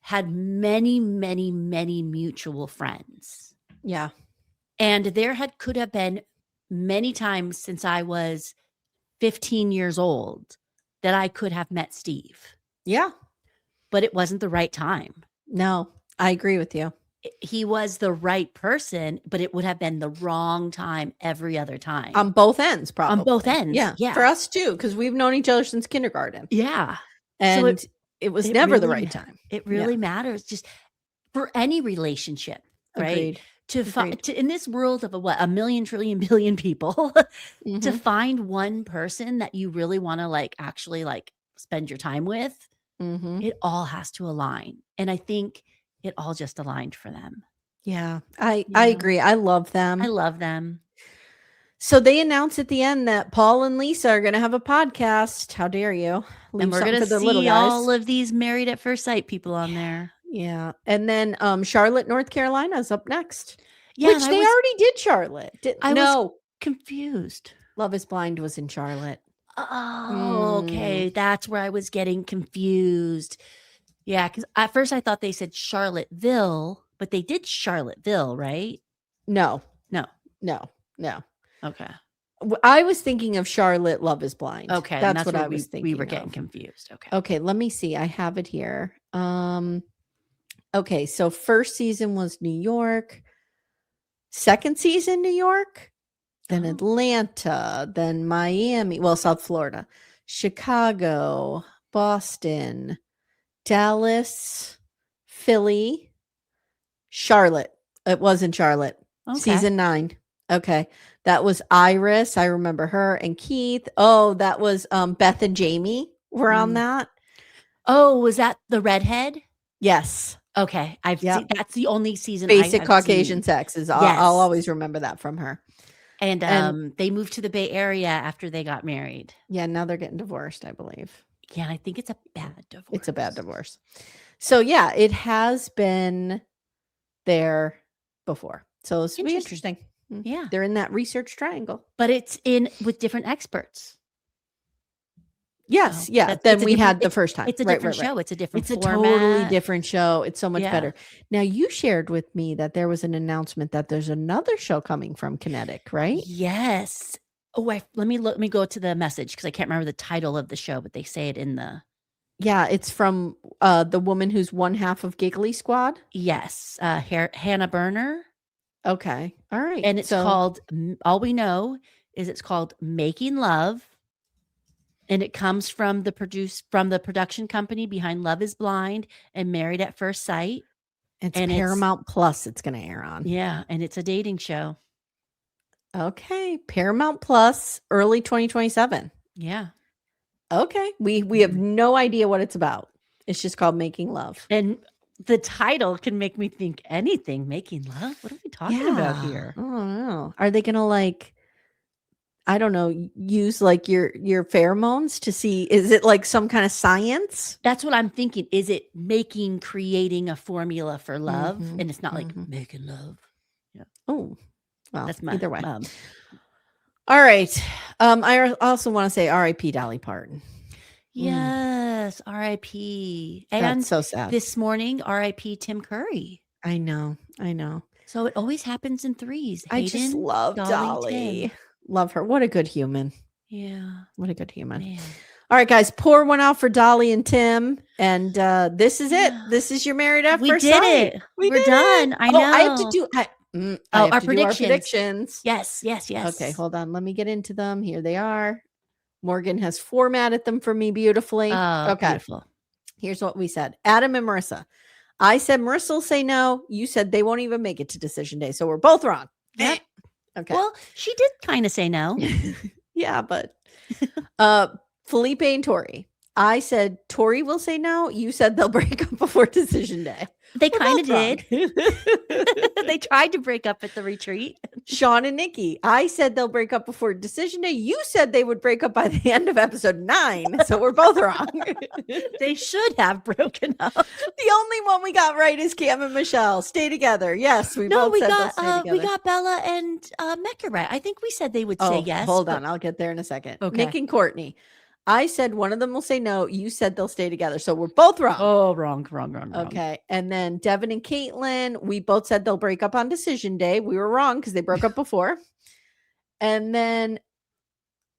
had many, many, many mutual friends. Yeah. And there could have been many times since I was 15 years old that I could have met Steve. Yeah. But it wasn't the right time. No, I agree with you. He was the right person, but it would have been the wrong time every other time. On both ends, probably. On both ends. Yeah. For us too, because we've known each other since kindergarten. Yeah. And so it was never really the right time. It really matters, just for any relationship, right? Agreed. To in this world of a million, trillion, billion people, to find one person that you really want to actually spend your time with, it all has to align. And I think it all just aligned for them. Yeah, I agree. I love them. I love them. So they announced at the end that Paul and Lisa are going to have a podcast. How dare you? And we're going to see all of these Married at First Sight people on there. Yeah. And then Charlotte, North Carolina is up next. Yeah, which they already did Charlotte. I was confused. Love is Blind was in Charlotte. Oh, okay. That's where I was getting confused. Yeah, because at first I thought they said Charlottesville, but they did Charlottesville, right? No. No. Okay. Okay. I was thinking of Charlotte Love is Blind. Okay. That's what where I was thinking. We were getting confused. Okay. Okay, let me see. I have it here. Okay, so first season was New York. Second season, New York. Then Atlanta. Then Miami. Well, South Florida. Chicago. Boston. Dallas. Philly. Charlotte. It was in Charlotte. Okay. Season 9. Okay. That was Iris. I remember her. And Keith. Oh, that was Beth and Jamie were on that. Oh, was that the redhead? Yes. Okay. I've seen, that's the only season. Basic I've Caucasian seen. sex is I'll always remember that from her. And they moved to the Bay Area after they got married. Yeah, now they're getting divorced, I believe. Yeah, I think it's a bad divorce. It's a bad divorce. So yeah, it has been there before. So it's interesting. Yeah. They're in that research triangle. But it's in with different experts. Yes, yeah. Then we had the first time. It's a different show. It's a different format. It's a totally different show. It's so much better. Now, you shared with me that there was an announcement that there's another show coming from Kinetic, right? Yes. Oh, let me go to the message because I can't remember the title of the show, but they say it in the. Yeah, it's from the woman who's one half of Giggly Squad. Yes, Hannah Berner. Okay, all right. And it's called. All we know is it's called Making Love. And it comes from the production company behind Love is Blind and Married at First Sight. It's Paramount Plus it's going to air on. Yeah, and it's a dating show. Okay, Paramount Plus, early 2027. Yeah. Okay, we have no idea what it's about. It's just called Making Love. And the title can make me think anything. Making love? What are we talking about here? I don't know. Are they going to I don't know, use your pheromones to see, is it like some kind of science? That's what I'm thinking. Is it creating a formula for love? And it's not like making love. Yeah. Oh, well, that's my either way. Mom. All right. I also want to say R.I.P. Dolly Parton. Yes, R.I.P. That's And so sad. This morning, R.I.P. Tim Curry. I know. So it always happens in threes. I just love Dolly. Love her. What a good human. Yeah. What a good human. Man. All right, guys, pour one out for Dolly and Tim. And this is it. This is your Married at First Sight. We did it. We're done. I know. I have to do our predictions. Yes. Okay, hold on. Let me get into them. Here they are. Morgan has formatted them for me beautifully. Okay. Beautiful. Here's what we said. Adam and Marissa. I said Marissa will say no. You said they won't even make it to decision day. So we're both wrong. Yep. Okay. Well, she did kind of say no. Yeah, but Felipe and Tori. I said Tori will say no. You said they'll break up before decision day. They kind of did. They tried to break up at the retreat. Sean and Nikki. I said they'll break up before decision day. You said they would break up by the end of episode 9. So we're both wrong. They should have broken up. The only one we got right is Cam and Michelle. Stay together. Yes, we both said they'll stay together. We got Bella and Mecca right. I think we said they would say yes. Hold on. I'll get there in a second. Okay. Nick and Courtney. I said one of them will say no. You said they'll stay together. So we're both wrong. Oh, wrong. Okay. And then Devin and Caitlin, we both said they'll break up on decision day. We were wrong because they broke up before. And then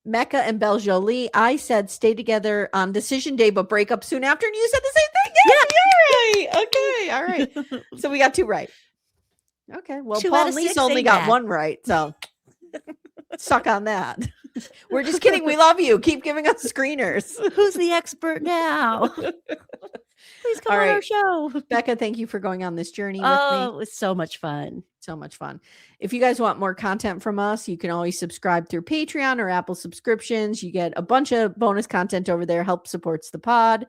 Mecca and Belle Jolie, I said stay together on decision day, but break up soon after. And you said the same thing. Yeah, you're right. Okay. All right. So we got 2 right. Okay. Well, Paul and Lisa only got 1 right. So suck on that. We're just kidding. We love you. Keep giving us screeners. Who's the expert now? Please come on our show. Becca, thank you for going on this journey with me. Oh, it was so much fun. So much fun. If you guys want more content from us, you can always subscribe through Patreon or Apple subscriptions. You get a bunch of bonus content over there. Help supports the pod.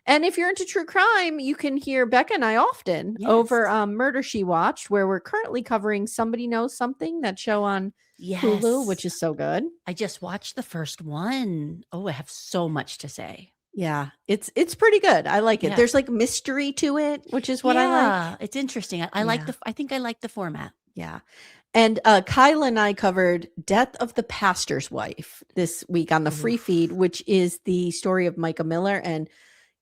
And if you're into true crime, you can hear Becca and I often over Murder, She Watched, where we're currently covering Somebody Knows Something, that show on Hulu, which is so good. I just watched the first one. Oh, I have so much to say. Yeah, it's pretty good. I like it. Yeah. There's like mystery to it, which is what I like. It's interesting. I think I like the format. Yeah. And Kyla and I covered Death of the Pastor's Wife this week on the free feed, which is the story of Micah Miller. And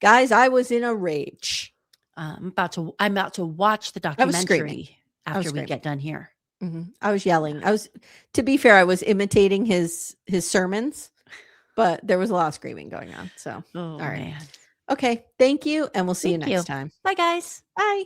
guys, I was in a rage. I'm about to watch the documentary after we get done here. I was yelling. To be fair, I was imitating his sermons, but there was a lot of screaming going on. So, all right. Man. Okay. Thank you. And we'll see you next time. Bye, guys. Bye.